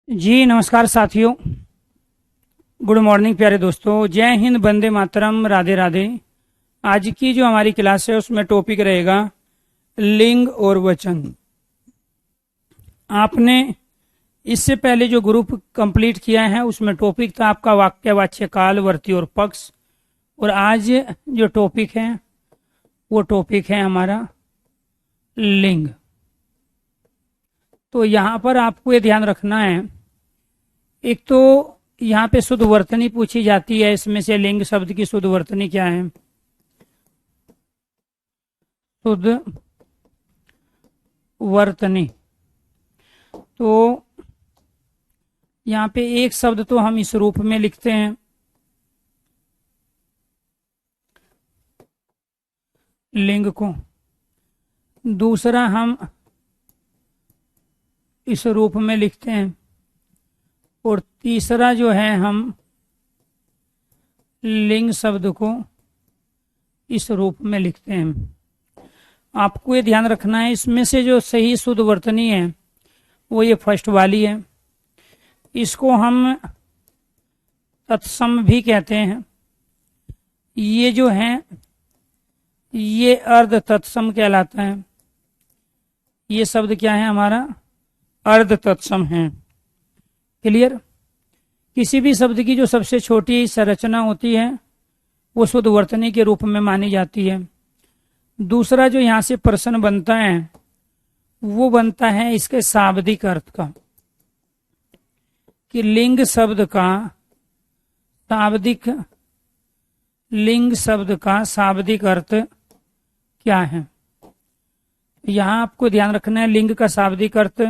जी नमस्कार साथियों। Good morning प्यारे दोस्तों। जय हिंद, वंदे मातरम, राधे राधे। आज की जो हमारी क्लास है उसमें टॉपिक रहेगा लिंग और वचन। आपने इससे पहले जो ग्रुप कंप्लीट किया है उसमें टॉपिक था आपका वाक्यवाच्य काल, वर्ती और पक्ष। और आज जो टॉपिक है वो टॉपिक है हमारा लिंग। तो यहाँ पर आपको ये ध्यान रखना है, एक तो यहाँ पे शुद्ध वर्तनी पूछी जाती है। इसमें से लिंग शब्द की शुद्ध वर्तनी क्या है? शुद्ध वर्तनी। तो यहाँ पे एक शब्द तो हम इस रूप में लिखते हैं लिंग को, दूसरा हम इस रूप में लिखते हैं, और तीसरा जो है हम लिंग शब्द को इस रूप में लिखते हैं। आपको ये ध्यान रखना है, इसमें से जो सही शुद्ध वर्तनी है वो ये फर्स्ट वाली है। इसको हम तत्सम भी कहते हैं। ये जो है ये अर्ध तत्सम कहलाता है। ये शब्द क्या है हमारा? अर्ध तत्सम है। क्लियर? किसी भी शब्द की जो सबसे छोटी संरचना होती है वो शुद्ध वर्तनी के रूप में मानी जाती है। दूसरा जो यहाँ से प्रश्न बनता है वो बनता है इसके शाब्दिक अर्थ का, कि लिंग शब्द का शाब्दिक अर्थ क्या है। यहाँ आपको ध्यान रखना है, लिंग का शाब्दिक अर्थ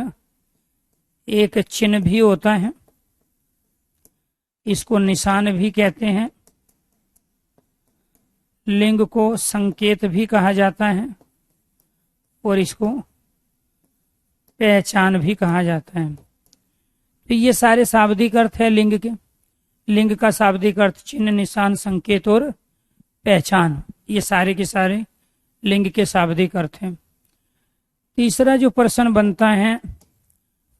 एक चिन्ह भी होता है, इसको निशान भी कहते हैं। लिंग को संकेत भी कहा जाता है और इसको पहचान भी कहा जाता है। तो ये सारे शाब्दिक अर्थ है लिंग के। लिंग का शाब्दिक अर्थ चिन्ह, निशान, संकेत और पहचान, ये सारे के सारे लिंग के शाब्दिक अर्थ हैं। तीसरा जो प्रश्न बनता है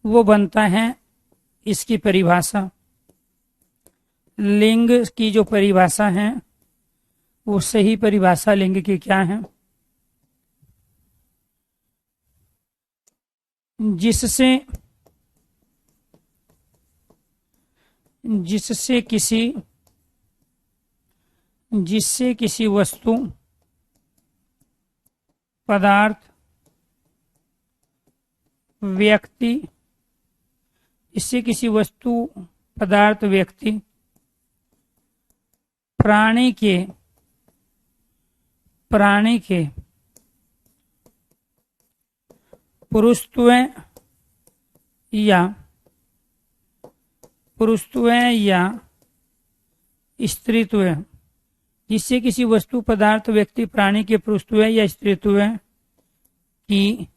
वो बनता है इसकी परिभाषा। लिंग की जो परिभाषा है वो सही परिभाषा लिंग की क्या है? जिससे किसी वस्तु, पदार्थ, व्यक्ति, इससे किसी वस्तु, पदार्थ, व्यक्ति, प्राणी के पुरुषत्व या स्त्रीत्व, जिससे किसी वस्तु, पदार्थ, व्यक्ति, प्राणी के पुरुषत्व या स्त्रीत्व की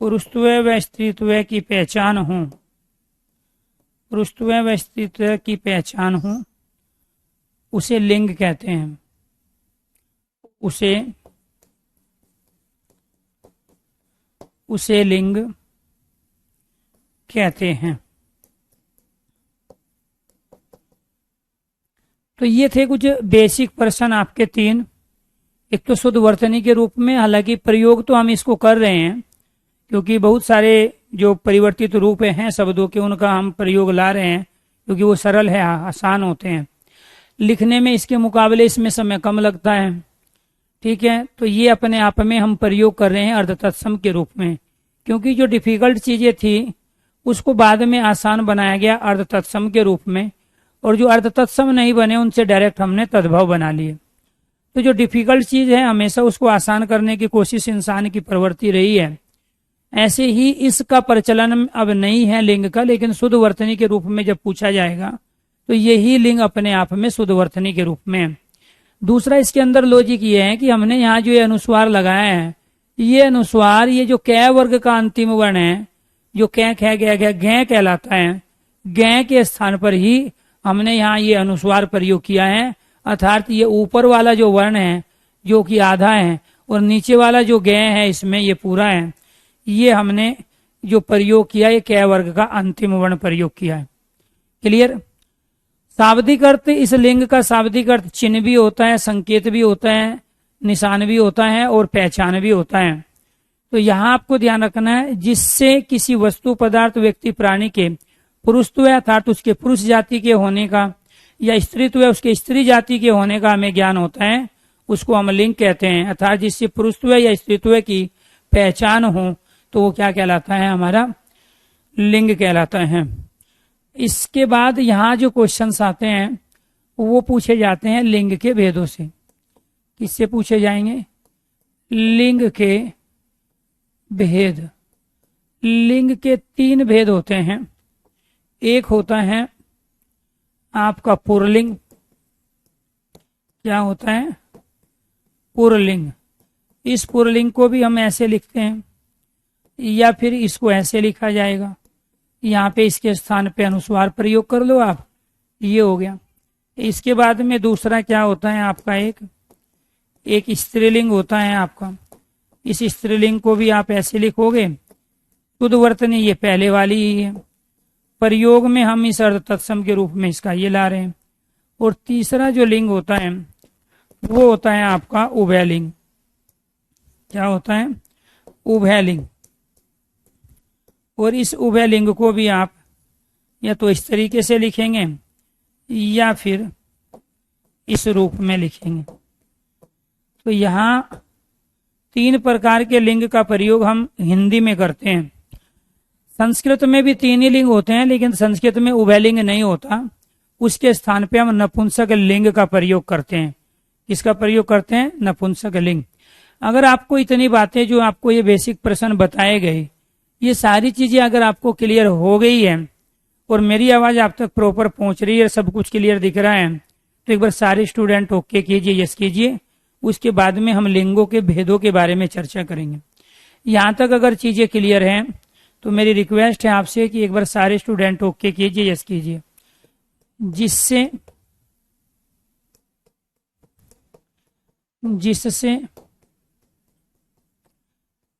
पुरुषत्व व स्त्रीत्व की पहचान हो, पुरुषत्व व स्त्रीत्व की पहचान हो, उसे लिंग कहते हैं। उसे लिंग कहते हैं। तो ये थे कुछ बेसिक प्रश्न आपके तीन। एक तो शुद्ध वर्तनी के रूप में, हालांकि प्रयोग तो हम इसको कर रहे हैं क्योंकि बहुत सारे जो परिवर्तित रूप हैं शब्दों के उनका हम प्रयोग ला रहे हैं, क्योंकि वो सरल है, आसान होते हैं लिखने में। इसके मुकाबले इसमें समय कम लगता है। ठीक है, तो ये अपने आप में हम प्रयोग कर रहे हैं अर्ध तत्सम के रूप में, क्योंकि जो डिफिकल्ट चीजें थी उसको बाद में आसान बनाया गया अर्ध तत्सम के रूप में, और जो अर्ध तत्सम नहीं बने उनसे डायरेक्ट हमने तद्भव बना लिए। तो जो डिफिकल्ट चीज है हमेशा उसको आसान करने की कोशिश इंसान की प्रवृत्ति रही है। ऐसे ही इसका प्रचलन अब नहीं है लिंग का, लेकिन शुद्ध वर्तनी के रूप में जब पूछा जाएगा तो यही लिंग अपने आप में शुद्ध वर्तनी के रूप में है। दूसरा इसके अंदर लॉजिक ये है कि हमने यहाँ जो ये अनुस्वार लगाया है, ये अनुस्वार, ये जो कै वर्ग का अंतिम वर्ण है, जो कै खे गे घै कहलाता है, गै के स्थान पर ही हमने यहाँ ये अनुस्वार प्रयोग किया है। अर्थात ये ऊपर वाला जो वर्ण है जो कि आधा है और नीचे वाला जो गे है इसमें ये पूरा है, ये हमने जो प्रयोग किया है कै वर्ग का अंतिम वर्ण प्रयोग किया है। क्लियर। शाब्दिक अर्थ, इस लिंग का शाब्दिक अर्थ चिन्ह भी होता है, संकेत भी होता है, निशान भी होता है और पहचान भी होता है। तो यहाँ आपको ध्यान रखना है, जिससे किसी वस्तु, पदार्थ, व्यक्ति, प्राणी के पुरुषत्व अर्थात उसके पुरुष जाति के होने का या स्त्रीत्व उसके स्त्री जाति के होने का हमें ज्ञान होता है, उसको हम लिंग कहते हैं। अर्थात जिससे पुरुषत्व या स्त्रीत्व की पहचान हो तो वो क्या कहलाता है, हमारा लिंग कहलाता है। इसके बाद यहाँ जो क्वेश्चंस आते हैं वो पूछे जाते हैं लिंग के भेदों से। किससे पूछे जाएंगे? लिंग के भेद। लिंग के 3 भेद होते हैं। एक होता है आपका पुरलिंग। क्या होता है? पुरलिंग। इस पुरलिंग को भी हम ऐसे लिखते हैं या फिर इसको ऐसे लिखा जाएगा, यहाँ पे इसके स्थान पे अनुस्वार प्रयोग कर लो आप, ये हो गया। इसके बाद में दूसरा क्या होता है आपका, एक स्त्रीलिंग होता है आपका। इस स्त्रीलिंग को भी आप ऐसे लिखोगे, शुद्ध वर्तनी ये पहले वाली ही है, प्रयोग में हम इस अर्ध तत्सम के रूप में इसका ये ला रहे हैं। और तीसरा जो लिंग होता है वो होता है आपका उभयलिंग। क्या होता है? उभयलिंग। और इस उभयलिंग को भी आप या तो इस तरीके से लिखेंगे या फिर इस रूप में लिखेंगे। तो यहाँ 3 प्रकार के लिंग का प्रयोग हम हिंदी में करते हैं। संस्कृत में भी 3 ही लिंग होते हैं, लेकिन संस्कृत में उभयलिंग नहीं होता, उसके स्थान पे हम नपुंसक लिंग का प्रयोग करते हैं। किसका प्रयोग करते हैं? नपुंसक लिंग। अगर आपको इतनी बातें जो आपको ये बेसिक प्रश्न बताए गए, ये सारी चीजें अगर आपको क्लियर हो गई है और मेरी आवाज आप तक प्रॉपर पहुंच रही है, सब कुछ क्लियर दिख रहा है, तो एक बार सारे स्टूडेंट ओके कीजिए, यस कीजिए। उसके बाद में हम लिंगों के भेदों के बारे में चर्चा करेंगे। यहाँ तक अगर चीजें क्लियर हैं तो मेरी रिक्वेस्ट है आपसे कि एक बार सारे स्टूडेंट ओके कीजिए, यस कीजिए, जिससे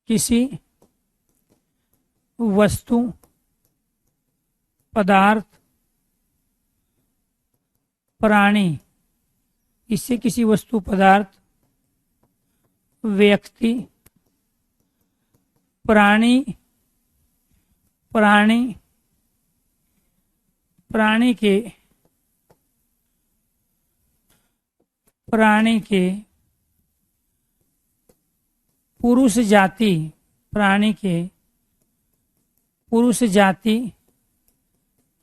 किसी वस्तु, पदार्थ, प्राणी, इससे किसी वस्तु, पदार्थ, व्यक्ति, प्राणी के पुरुष जाति, प्राणी के पुरुष जाति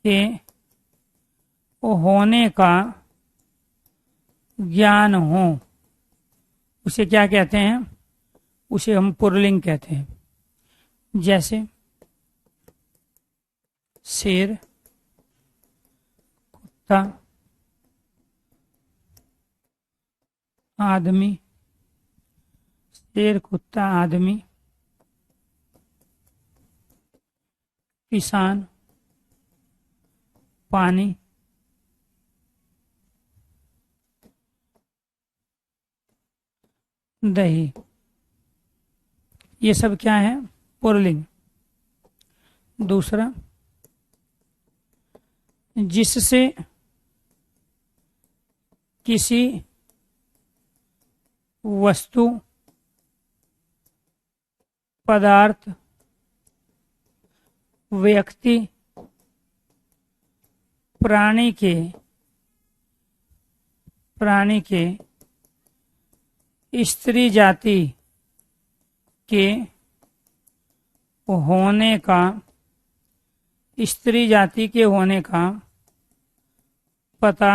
के होने का ज्ञान हो, उसे क्या कहते हैं? उसे हम पुरलिंग कहते हैं। जैसे शेर, कुत्ता, आदमी, शेर, कुत्ता, आदमी, किसान, पानी, दही, ये सब क्या है? पुरलिंग। दूसरा, जिससे किसी वस्तु, पदार्थ, व्यक्ति, प्राणी के स्त्री जाति के होने का, स्त्री जाति के होने का पता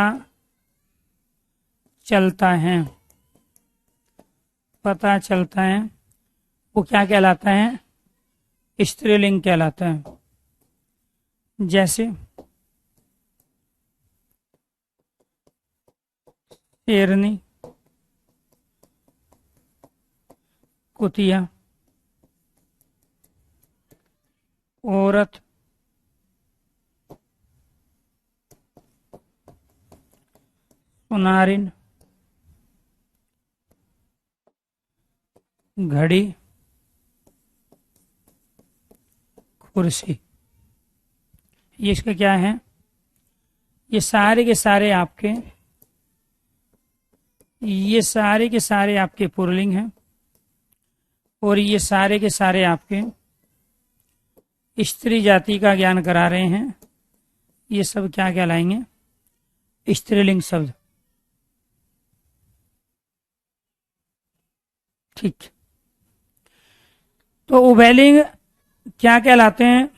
चलता है, पता चलता है, वो क्या कहलाता है? स्त्रीलिंग कहलाता है। जैसे शेरनी, कुतिया, औरत, सुनारिन, घड़ी, कुर्सी, ये इसका क्या है, ये सारे के सारे आपके, ये सारे के सारे आपके पुल्लिंग हैं और ये सारे के सारे आपके स्त्री जाति का ज्ञान करा रहे हैं। ये सब क्या कहलाएंगे, स्त्रीलिंग शब्द। ठीक, तो उभयलिंग क्या कहलाते हैं,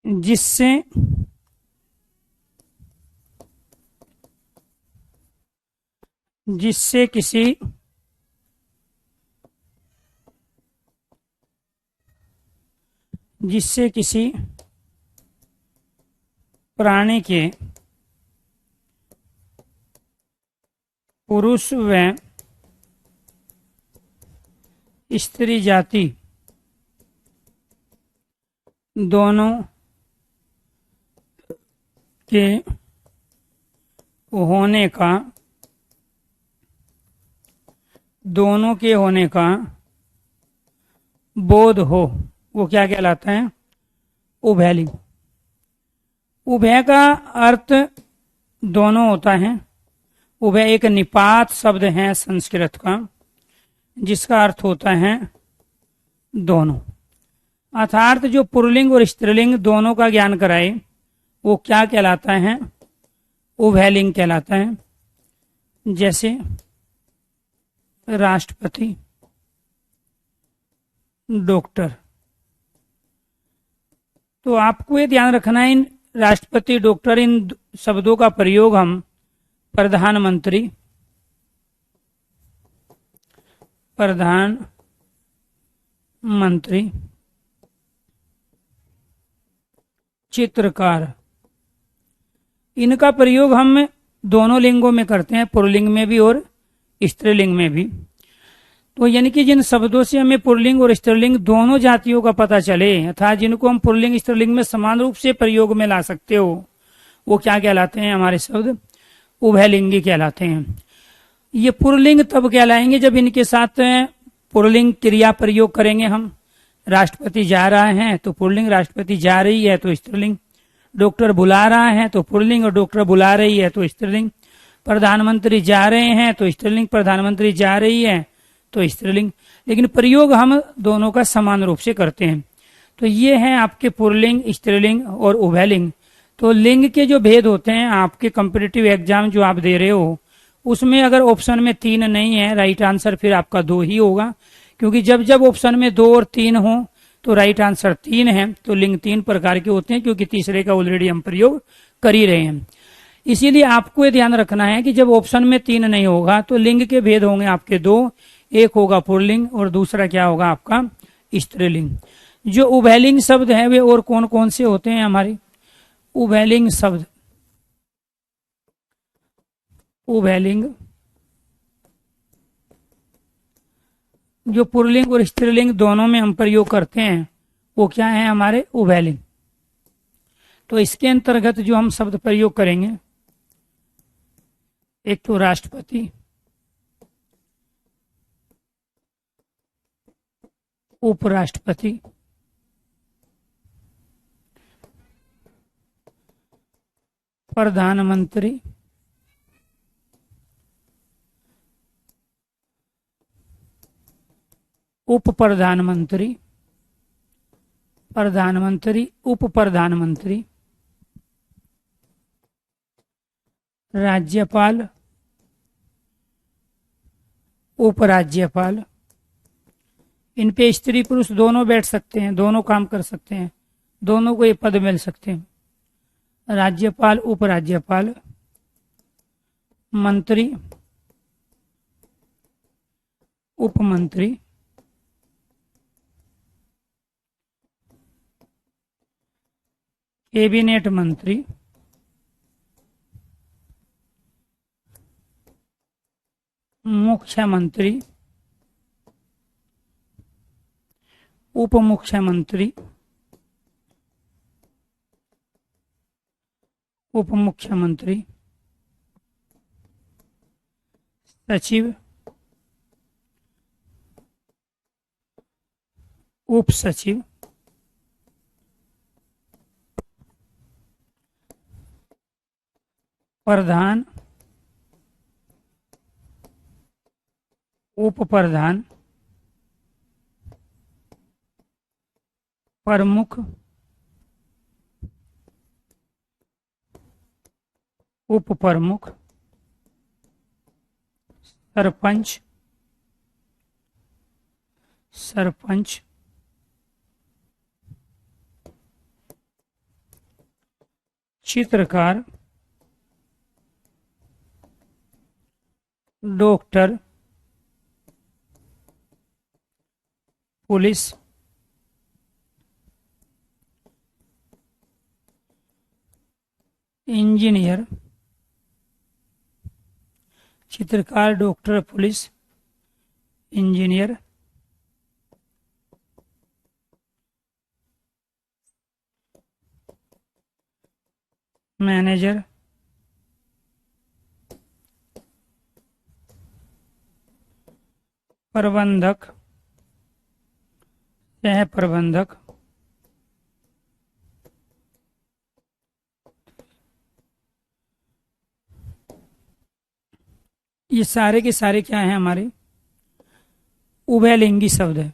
जिससे जिससे किसी जिससे किसी प्राणी के पुरुष व स्त्री जाति दोनों के होने का बोध हो, वो क्या कहलाता है, उभयलिंग। उभय का अर्थ दोनों होता है। उभय एक निपात शब्द है संस्कृत का, जिसका अर्थ होता है दोनों। अर्थात जो पुल्लिंग और स्त्रीलिंग दोनों का ज्ञान कराए वो क्या कहलाता है, उभयलिंग कहलाता है। जैसे राष्ट्रपति, डॉक्टर। तो आपको ये ध्यान रखना है, इन राष्ट्रपति, डॉक्टर, इन शब्दों का प्रयोग हम प्रधानमंत्री, चित्रकार, इनका प्रयोग हम दोनों लिंगों में करते हैं, पुल्लिंग में भी और स्त्रीलिंग में भी। तो यानी कि जिन शब्दों से हमें पुल्लिंग और स्त्रीलिंग दोनों जातियों का पता चले, अर्थात जिनको हम पुल्लिंग स्त्रीलिंग में समान रूप से प्रयोग में ला सकते हो, वो क्या कहलाते हैं, हमारे शब्द उभयलिंगी कहलाते हैं। ये पुल्लिंग तब कहलाएंगे जब इनके साथ पुल्लिंग क्रिया प्रयोग करेंगे हम। राष्ट्रपति जा रहा है तो पुल्लिंग, राष्ट्रपति जा रही है तो स्त्रीलिंग, डॉक्टर बुला रहा है तो पुल्लिंग और डॉक्टर बुला रही है तो स्त्रीलिंग, प्रधानमंत्री जा रहे हैं तो स्त्रीलिंग, प्रधानमंत्री जा रही है तो स्त्रीलिंग। लेकिन प्रयोग हम दोनों का समान रूप से करते हैं। तो ये है आपके पुल्लिंग, स्त्रीलिंग और उभयलिंग। तो लिंग के जो भेद होते हैं, आपके कॉम्पिटिटिव एग्जाम जो आप दे रहे हो उसमें अगर ऑप्शन में 3 नहीं है राइट आंसर, फिर आपका 2 ही होगा, क्योंकि जब जब ऑप्शन में 2 और 3 हो तो राइट आंसर 3 है। तो लिंग 3 प्रकार के होते हैं, क्योंकि तीसरे का ऑलरेडी हम प्रयोग कर ही रहे हैं। इसीलिए आपको ये ध्यान रखना है कि जब ऑप्शन में 3 नहीं होगा तो लिंग के भेद होंगे आपके 2, एक होगा पुल्लिंग और दूसरा क्या होगा आपका स्त्रीलिंग। जो उभयलिंग शब्द है वे और कौन कौन से होते हैं हमारे उभयलिंग शब्द, उभयलिंग जो पुल्लिंग और स्त्रीलिंग दोनों में हम प्रयोग करते हैं वो क्या है हमारे उभयलिंग। तो इसके अंतर्गत जो हम शब्द प्रयोग करेंगे, एक तो राष्ट्रपति, उपराष्ट्रपति, प्रधानमंत्री, उप प्रधानमंत्री, प्रधानमंत्री, उप प्रधानमंत्री, राज्यपाल, उपराज्यपाल, इन पे स्त्री पुरुष दोनों बैठ सकते हैं, दोनों काम कर सकते हैं, दोनों को ये पद मिल सकते हैं। राज्यपाल, उपराज्यपाल, मंत्री, उपमंत्री, कैबिनेट मंत्री, मुख्यमंत्री, उप मुख्यमंत्री, उप मुख्यमंत्री, सचिव, उप सचिव, प्रधान, उप प्रधान, प्रमुख, उप प्रमुख, सरपंच, सरपंच, चित्रकार, डॉक्टर, पुलिस, इंजीनियर, चित्रकार, डॉक्टर, पुलिस, इंजीनियर, मैनेजर, प्रबंधक, सह प्रबंधक, ये सारे के सारे क्या हैं हमारे उभयलिंगी शब्द है।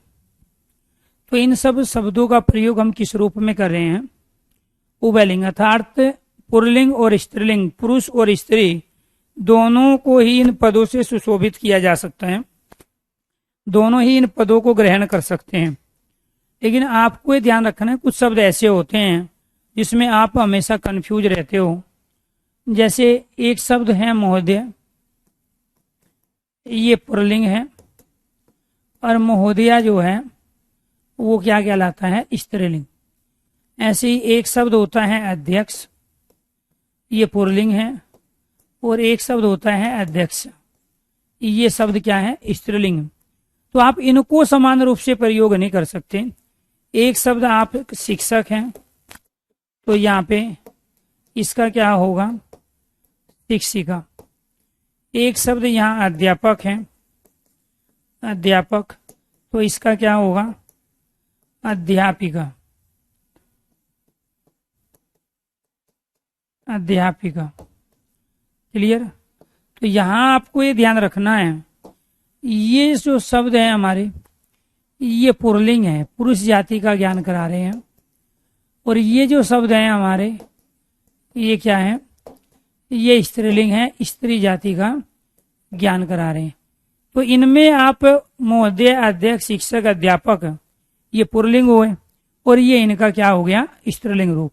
तो इन सब शब्दों का प्रयोग हम किस रूप में कर रहे हैं? उभयलिंग, अर्थात पुल्लिंग और स्त्रीलिंग, पुरुष और स्त्री दोनों को ही इन पदों से सुशोभित किया जा सकता है, दोनों ही इन पदों को ग्रहण कर सकते हैं। लेकिन आपको ये ध्यान रखना है, कुछ शब्द ऐसे होते हैं जिसमें आप हमेशा कंफ्यूज रहते हो। जैसे एक शब्द है महोदय, ये पुल्लिंग है, और महोदया जो है वो क्या कहलाता है? स्त्रीलिंग। ऐसे ही एक शब्द होता है अध्यक्ष, ये पुल्लिंग है, और एक शब्द होता है अध्यक्ष, ये शब्द क्या है? स्त्रीलिंग। तो आप इनको समान रूप से प्रयोग नहीं कर सकते। एक शब्द आप शिक्षक हैं, तो यहाँ पे इसका क्या होगा? शिक्षिका। एक शब्द यहाँ अध्यापक है, अध्यापक, तो इसका क्या होगा? अध्यापिका, अध्यापिका। क्लियर? तो यहाँ आपको ये ध्यान रखना है, ये जो शब्द है हमारे, ये पुल्लिंग है, पुरुष जाति का ज्ञान करा रहे हैं, और ये जो शब्द है हमारे, ये क्या है? ये स्त्रीलिंग है, स्त्री जाति का ज्ञान करा रहे हैं। तो इनमें आप महोदय, अध्यक्ष, शिक्षक, अध्यापक, ये पुल्लिंग हुए, और ये इनका क्या हो गया? स्त्रीलिंग रूप।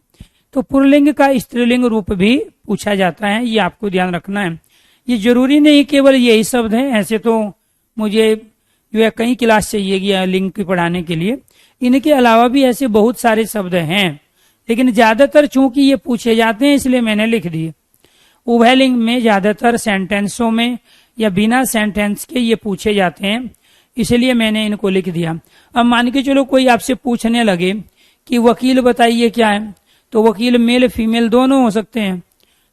तो पुल्लिंग का स्त्रीलिंग रूप भी पूछा जाता है, ये आपको ध्यान रखना है। ये जरूरी नहीं केवल यही शब्द है, ऐसे तो मुझे जो है कई क्लास चाहिए लिंग की पढ़ाने के लिए। इनके अलावा भी ऐसे बहुत सारे शब्द हैं, लेकिन ज्यादातर चूंकि ये पूछे जाते हैं इसलिए मैंने लिख दिए। उभयलिंग में ज्यादातर सेंटेंसों में या बिना सेंटेंस के ये पूछे जाते हैं, इसलिए मैंने इनको लिख दिया। अब मान के चलो कोई आपसे पूछने लगे कि वकील बताइए क्या है, तो वकील मेल फीमेल दोनों हो सकते हैं,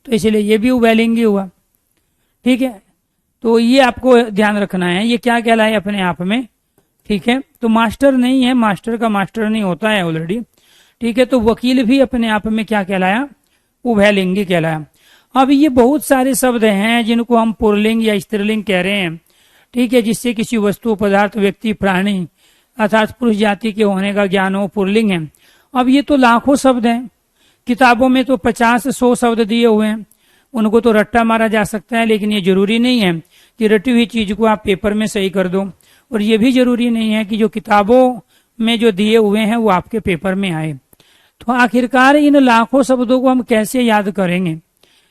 तो इसलिए ये भी उभयलिंगी हुआ। ठीक है, तो ये आपको ध्यान रखना है, ये क्या कहलाए अपने आप में। ठीक है, तो मास्टर नहीं है, मास्टर का मास्टर नहीं होता है ऑलरेडी। ठीक है, तो वकील भी अपने आप में क्या कहलाया? उभयलिंगी कहलाया। अब ये बहुत सारे शब्द हैं जिनको हम पुल्लिंग या स्त्रीलिंग कह रहे हैं। ठीक है, जिससे किसी वस्तु, पदार्थ, व्यक्ति, प्राणी अर्थात पुरुष जाति के होने का ज्ञान हो, पुल्लिंग है। अब ये तो लाखों शब्द हैं, किताबों में तो 50-100 शब्द दिए हुए हैं, उनको तो रट्टा मारा जा सकता है, लेकिन ये जरूरी नहीं है कि रटी हुई चीज को आप पेपर में सही कर दो। और ये भी जरूरी नहीं है कि जो किताबों में जो दिए हुए हैं वो आपके पेपर में आए। तो आखिरकार इन लाखों शब्दों को हम कैसे याद करेंगे,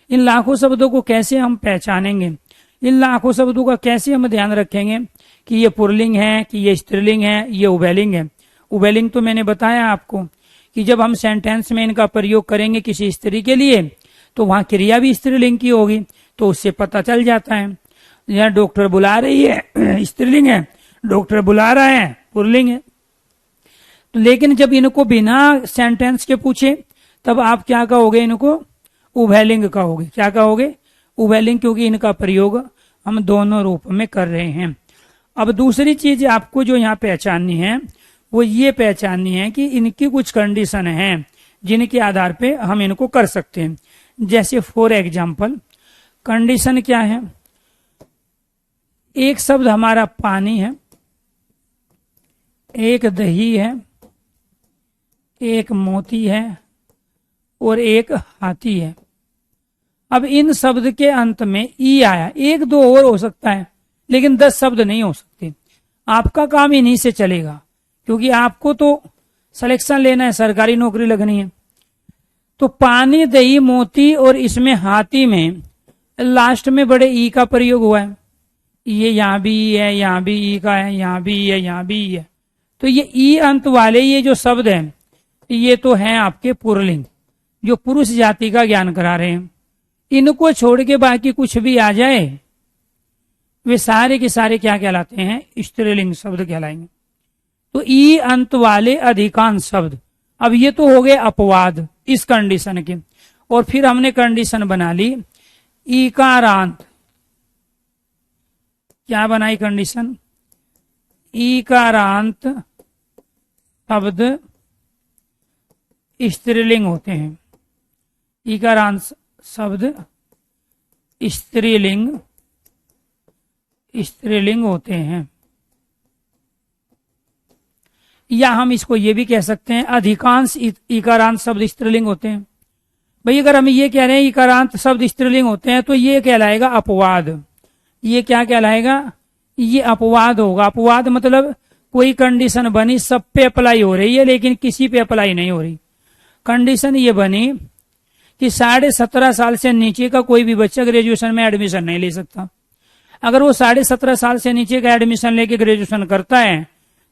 इन लाखों शब्दों को कैसे हम पहचानेंगे, इन लाखों शब्दों का कैसे हम ध्यान रखेंगे कि ये पुल्लिंग है, कि ये स्त्रीलिंग है, ये उभयलिंग है। उभयलिंग तो मैंने बताया आपको कि जब हम सेंटेंस में इनका प्रयोग करेंगे किसी स्त्री के लिए तो वहां क्रिया भी स्त्रीलिंग की होगी, तो उससे पता चल जाता है। यहाँ डॉक्टर बुला रही है स्त्रीलिंग है, डॉक्टर बुला रहा है पुल्लिंग है। लेकिन जब इनको बिना सेंटेंस के पूछे तब आप क्या कहोगे, इनको उभयलिंग कहोगे। क्या कहोगे? उभयलिंग, क्योंकि इनका प्रयोग हम दोनों रूप में कर रहे हैं। अब दूसरी चीज आपको जो यहाँ पहचाननी है वो ये पहचाननी है कि इनकी कुछ कंडीशन हैं जिनके आधार पे हम इनको कर सकते हैं। जैसे फॉर एग्जाम्पल कंडीशन क्या है, एक शब्द हमारा पानी है, एक दही है, एक मोती है और एक हाथी है। अब इन शब्द के अंत में ई आया, एक दो और हो सकता है लेकिन 10 शब्द नहीं हो सकते। आपका काम इन्हीं से चलेगा क्योंकि आपको तो सिलेक्शन लेना है, सरकारी नौकरी लगनी है। तो पानी, दही, मोती और इसमें हाथी में लास्ट में बड़े ई का प्रयोग हुआ है। ये यहाँ भी ई है, यहाँ भी ई का है, यहाँ भी ई है, यहाँ भी ई है। तो ये ई अंत वाले ये जो शब्द हैं ये तो हैं आपके पुल्लिंग, जो पुरुष जाति का ज्ञान करा रहे हैं। इनको छोड़ के बाकी कुछ भी आ जाए वे सारे के सारे क्या कहलाते हैं? स्त्रीलिंग शब्द कहलाएंगे। तो ई अंत वाले अधिकांश शब्द, अब ये तो हो गए अपवाद इस कंडीशन के। और फिर हमने कंडीशन बना ली ईकारांत। क्या बनाई कंडीशन? ईकारांत शब्द स्त्रीलिंग होते हैं। ईकारांत शब्द स्त्रीलिंग होते हैं। या हम इसको ये भी कह सकते हैं अधिकांश इकारांत शब्द स्त्रीलिंग होते हैं। भाई अगर हम ये कह रहे हैं इकारांत शब्द स्त्रीलिंग होते हैं तो ये कहलाएगा अपवाद। ये क्या कहलाएगा? ये अपवाद होगा। अपवाद मतलब कोई कंडीशन बनी, सब पे अप्लाई हो रही है लेकिन किसी पे अप्लाई नहीं हो रही। कंडीशन ये बनी कि 17.5 साल से नीचे का कोई भी बच्चा ग्रेजुएशन में एडमिशन नहीं ले सकता। अगर वो 17.5 साल से नीचे का एडमिशन लेके ग्रेजुएशन करता है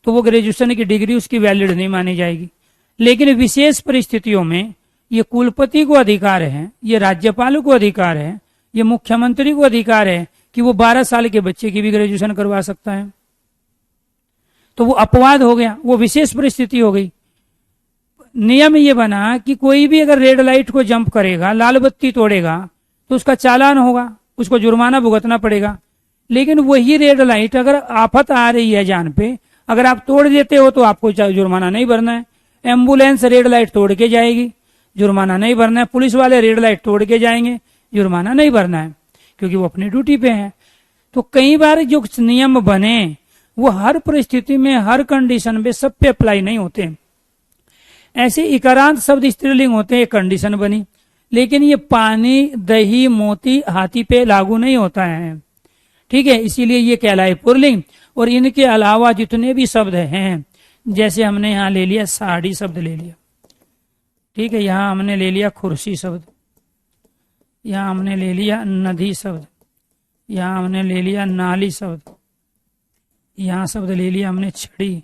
तो वो ग्रेजुएशन की डिग्री उसकी वैलिड नहीं मानी जाएगी। लेकिन विशेष परिस्थितियों में ये कुलपति को अधिकार है, ये राज्यपाल को अधिकार है, ये मुख्यमंत्री को अधिकार है कि वो 12 साल के बच्चे की भी ग्रेजुएशन करवा सकता है। तो वो अपवाद हो गया, वो विशेष परिस्थिति हो गई। नियम ये बना कि कोई भी अगर रेड लाइट को जंप करेगा, लाल बत्ती तोड़ेगा तो उसका चालान होगा, उसको जुर्माना भुगतना पड़ेगा। लेकिन वही रेड लाइट अगर आफत आ रही है जान पे, अगर आप तोड़ देते हो तो आपको जुर्माना नहीं भरना है। एम्बुलेंस रेड लाइट तोड़ के जाएगी, जुर्माना नहीं भरना है। पुलिस वाले रेड लाइट तोड़ के जाएंगे, जुर्माना नहीं भरना है क्योंकि वो अपनी ड्यूटी पे है। तो कई बार जो नियम बने वो हर परिस्थिति में, हर कंडीशन में सब पे अप्लाई नहीं होते। ऐसे इकारांत शब्द स्त्रीलिंग होते हैं, एक कंडीशन बनी। लेकिन ये पानी, दही, मोती, हाथी पे लागू नहीं होता है। ठीक है, इसीलिए ये कहलाए पुल्लिंग। और इनके अलावा जितने भी शब्द हैं, जैसे हमने यहाँ ले लिया साड़ी शब्द ले लिया, ठीक है, यहाँ हमने ले लिया कुर्सी शब्द, यहाँ हमने ले लिया नदी शब्द, यहाँ हमने ले लिया नाली शब्द, यहाँ शब्द ले लिया हमने छड़ी,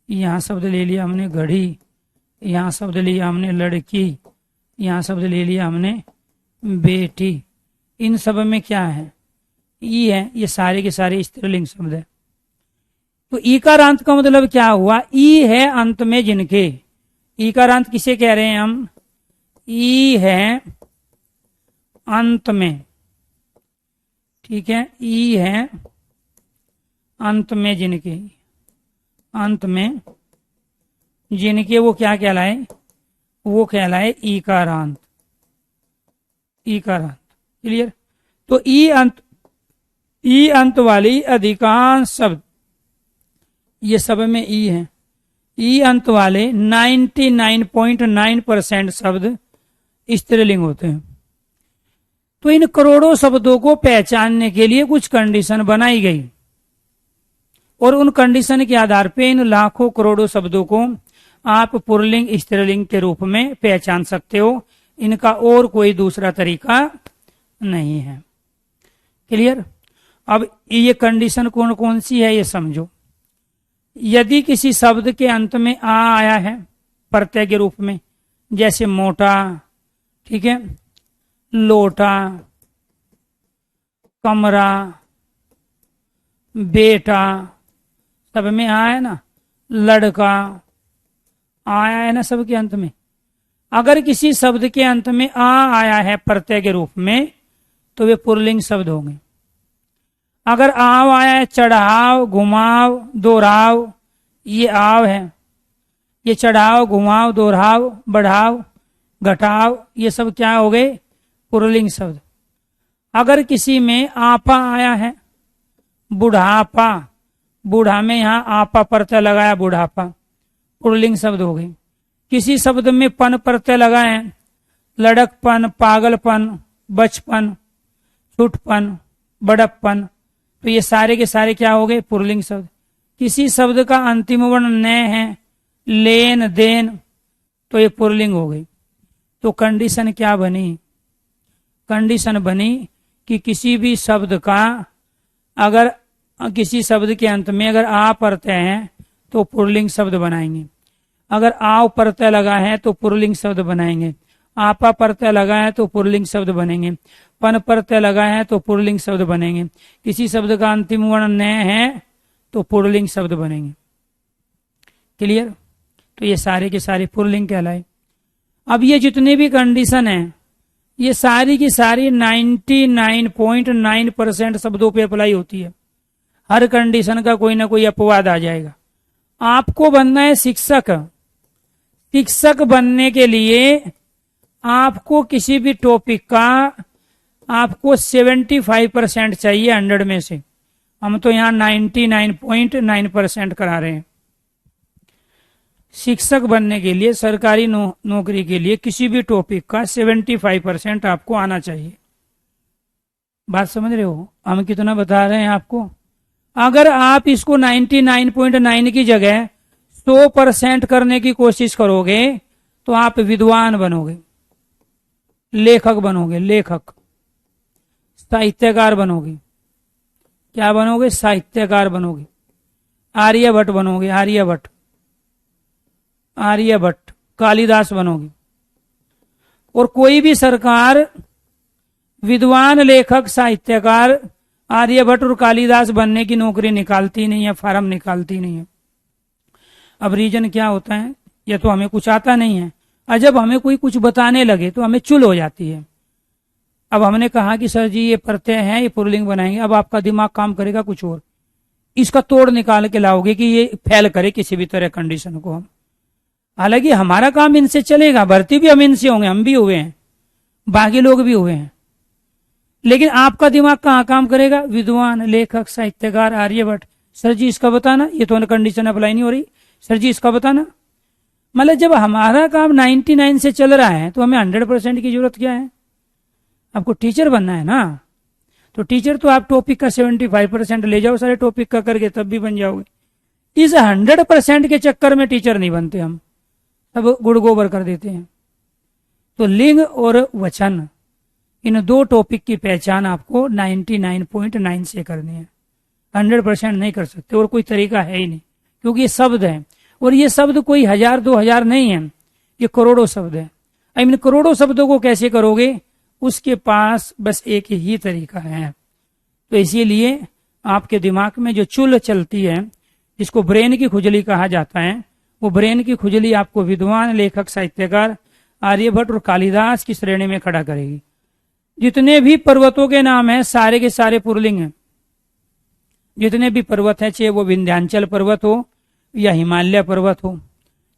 यहाँ शब्द ले लिया हमने घड़ी, यहाँ शब्द लिया हमने लड़की, यहाँ शब्द ले लिया हमने बेटी। इन सब में क्या है? ई है। ये सारे के सारे स्त्रीलिंग शब्द है। तो ईकारांत का मतलब क्या हुआ? ई है अंत में जिनके। ईकारांत किसे कह रहे हैं हम? ई है अंत में, ठीक है, ई है अंत में जिनके, अंत में जिनके वो क्या कहलाए? वो कहलाए ईकारांत। ईकारांत क्लियर? तो ई अंत वाली अधिकांश शब्द, ये सब में ई है। ई अंत वाले 99.9% शब्द स्त्रीलिंग होते हैं। तो इन करोड़ों शब्दों को पहचानने के लिए कुछ कंडीशन बनाई गई। और उन कंडीशन के आधार पे इन लाखों करोड़ों शब्दों को आप पुल्लिंग स्त्रीलिंग के रूप में पहचान सकते हो। इनका और कोई दूसरा तरीका नहीं है। क्लियर? अब ये कंडीशन कौन कौन सी है ये समझो। यदि किसी शब्द के अंत में आ आया है प्रत्यय के रूप में, जैसे मोटा, ठीक है, लोटा, कमरा, बेटा, सब में आ है ना, लड़का आया है ना सबके अंत में। अगर किसी शब्द के अंत में आ आया है प्रत्यय के रूप में तो वे पुल्लिंग शब्द होंगे। अगर आव आया है, चढ़ाव, घुमाव, दोहराव, ये आव है, ये चढ़ाव, घुमाव, दोहराव, बढ़ाव, घटाव, ये सब क्या हो गए? पुल्लिंग शब्द। अगर किसी में आपा आया है, बुढ़ापा, बूढ़ा में यहां आपा प्रत्यय लगाया, बुढ़ापा, पुल्लिंग शब्द हो गई। किसी शब्द में पन प्रत्यय लगाए हैं, लड़कपन, पागलपन, बचपन, छुटपन, बड़प्पन, तो ये सारे के सारे क्या हो गए? पुल्लिंग शब्द। किसी शब्द का अंतिम वर्ण न है, लेन देन, तो ये पुल्लिंग हो गई। तो कंडीशन क्या बनी? कंडीशन बनी कि किसी भी शब्द का अगर किसी शब्द के अंत में अगर आ प्रत्यय है तो पुल्लिंग शब्द बनाएंगे। अगर आव प्रत्यय लगा है तो पुल्लिंग शब्द बनाएंगे। आपा प्रत्यय लगा है तो पुल्लिंग शब्द बनेंगे। पन प्रत्यय लगा है तो पुल्लिंग शब्द बनेंगे। किसी शब्द का अंतिम वर्ण न है तो पुल्लिंग शब्द बनेंगे। क्लियर? तो ये सारे के सारे पुल्लिंग कहलाए। अब ये जितने भी कंडीशन है ये सारी की सारी 99.9% शब्दों पे अप्लाई होती है। हर कंडीशन का कोई ना कोई अपवाद आ जाएगा। आपको बनना है शिक्षक। शिक्षक बनने के लिए आपको किसी भी टॉपिक का आपको 75% चाहिए 100 में से। हम तो यहाँ 99.9% करा रहे हैं। शिक्षक बनने के लिए, सरकारी नौकरी के लिए किसी भी टॉपिक का 75% आपको आना चाहिए। बात समझ रहे हो? हम कितना बता रहे हैं आपको? अगर आप इसको 99.9 की जगह 100% करने की कोशिश करोगे तो आप विद्वान बनोगे, लेखक बनोगे, लेखक, साहित्यकार बनोगे। क्या बनोगे? साहित्यकार बनोगे। आर्यभट्ट बनोगे, आर्यभट्ट, आर्यभट्ट, कालिदास बनोगे। और कोई भी सरकार विद्वान, लेखक, साहित्यकार, आर्यभट्ट और कालिदास बनने की नौकरी निकालती नहीं है, फार्म निकालती नहीं है। अब रीजन क्या होता है? या तो हमें कुछ आता नहीं है, और जब हमें कोई कुछ बताने लगे तो हमें चुल हो जाती है। अब हमने कहा कि सर जी ये प्रत्यय है, ये पुल्लिंग बनाएंगे। अब आपका दिमाग काम करेगा कुछ और, इसका तोड़ निकाल के लाओगे कि ये फेल करे किसी भी तरह कंडीशन को। हम हालांकि हमारा काम इनसे चलेगा, भर्ती भी हम इनसे होंगे, हम भी हुए हैं, बाकी लोग भी हुए हैं, लेकिन आपका दिमाग कहाँ काम करेगा? विद्वान, लेखक, साहित्यकार, आर्यभट्ट। सर जी इसका बताना, ये तो कंडीशन अप्लाई नहीं हो रही, सर जी इसका बताना। मतलब जब हमारा काम 99 से चल रहा है तो हमें 100% की जरूरत क्या है? आपको टीचर बनना है ना, तो टीचर तो आप टॉपिक का 75% ले जाओ सारे टॉपिक का करके, तब भी बन जाओगे। इस 100% के चक्कर में टीचर नहीं बनते हम, सब गुड़ गोबर कर देते हैं। तो लिंग और वचन, इन दो टॉपिक की पहचान आपको 99.9 से करनी है। 100% नहीं कर सकते, और कोई तरीका है ही नहीं, क्योंकि ये शब्द है, और ये शब्द कोई 1000-2000 नहीं है, ये करोड़ों शब्द है। अब इन करोड़ों शब्दों को कैसे करोगे? उसके पास बस एक ही तरीका है। तो इसीलिए आपके दिमाग में जो चुल चलती है, जिसको ब्रेन की खुजली कहा जाता है, वो ब्रेन की खुजली आपको विद्वान, लेखक, साहित्यकार, आर्यभट्ट और कालिदास की श्रेणी में खड़ा करेगी। जितने भी पर्वतों के नाम हैं सारे के सारे पुल्लिंग हैं। जितने भी पर्वत हैं, चाहे वो विंध्याचल पर्वत हो या हिमालय पर्वत हो,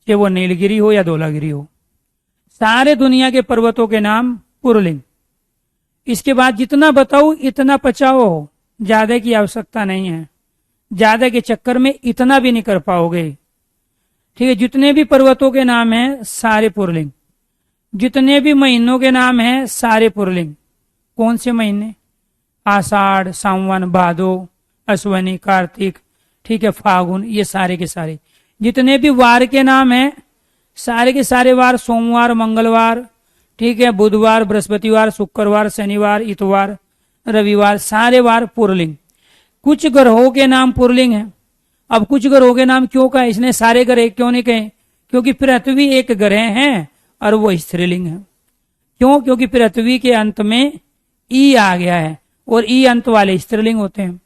चाहे वो नीलगिरी हो या धौलागिरी हो, सारे दुनिया के पर्वतों के नाम पुल्लिंग। इसके बाद जितना बताऊं इतना पचाओ, ज्यादा की आवश्यकता नहीं है, ज्यादा के चक्कर में इतना भी नहीं कर पाओगे। ठीक है? जितने भी पर्वतों के नाम हैं सारे पुल्लिंग, जितने भी महीनों के नाम हैं सारे पुल्लिंग। कौन से महीने? आषाढ़, सावन, भादो, अश्वनी, कार्तिक, ठीक है, फागुन, ये सारे के सारे जितने भी वार के नाम हैं, सारे के सारे वार, सोमवार, मंगलवार, ठीक है, बुधवार, बृहस्पतिवार, शुक्रवार, शनिवार, इतवार, रविवार, सारे वार पुरलिंग। कुछ ग्रहों के नाम पुरलिंग है। अब कुछ ग्रहों के नाम क्यों कहा इसने, सारे ग्रह क्यों नहीं कहे? क्योंकि पृथ्वी एक ग्रह है और वो स्त्रीलिंग है। क्यों? क्योंकि पृथ्वी के अंत में ई आ गया है और ई अंत वाले स्त्रीलिंग होते हैं।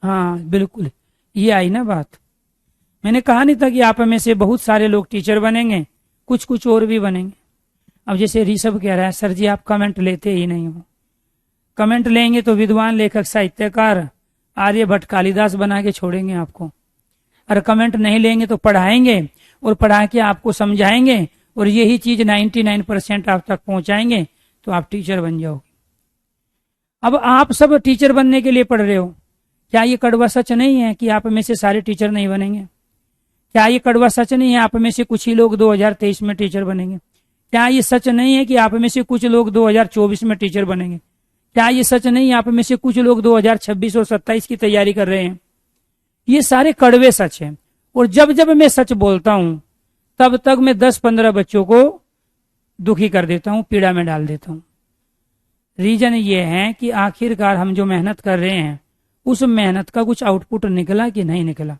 हाँ बिल्कुल, ये आई ना बात। मैंने कहा नहीं था कि आप में से बहुत सारे लोग टीचर बनेंगे, कुछ कुछ और भी बनेंगे। अब जैसे ऋषभ कह रहा है, सर जी आप कमेंट लेते ही नहीं हो। कमेंट लेंगे तो विद्वान, लेखक, साहित्यकार आर्यभट्ट, कालिदास बना के छोड़ेंगे आपको। और कमेंट नहीं लेंगे तो पढ़ाएंगे और पढ़ा के आपको समझाएंगे और यही चीज 99% आप तक पहुंचाएंगे तो आप टीचर बन जाओगे। अब आप सब टीचर बनने के लिए पढ़ रहे हो, क्या ये कड़वा सच नहीं है कि आप में से सारे टीचर नहीं बनेंगे? क्या ये कड़वा सच नहीं है आप में से कुछ ही लोग 2023 में टीचर बनेंगे? क्या ये सच नहीं है कि आप में से कुछ लोग 2024 में टीचर बनेंगे? क्या ये सच नहीं है आप में से कुछ लोग 2026 और 27 की तैयारी कर रहे हैं? ये सारे कड़वे सच हैं। और जब जब मैं सच बोलता हूं तब तक मैं 10-15 बच्चों को दुखी कर देता हूं, पीड़ा में डाल देता हूं। रीजन ये है कि आखिरकार हम जो मेहनत कर रहे हैं उस मेहनत का कुछ आउटपुट निकला कि नहीं निकला।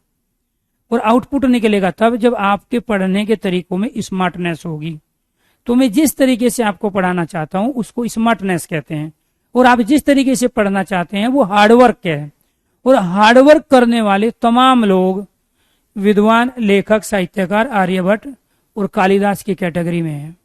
और आउटपुट निकलेगा तब जब आपके पढ़ने के तरीकों में स्मार्टनेस होगी। तो मैं जिस तरीके से आपको पढ़ाना चाहता हूं उसको स्मार्टनेस कहते हैं, और आप जिस तरीके से पढ़ना चाहते हैं वो हार्डवर्क है। और हार्डवर्क करने वाले तमाम लोग विद्वान, लेखक, साहित्यकार आर्यभट्ट और कालिदास की कैटेगरी में हैं।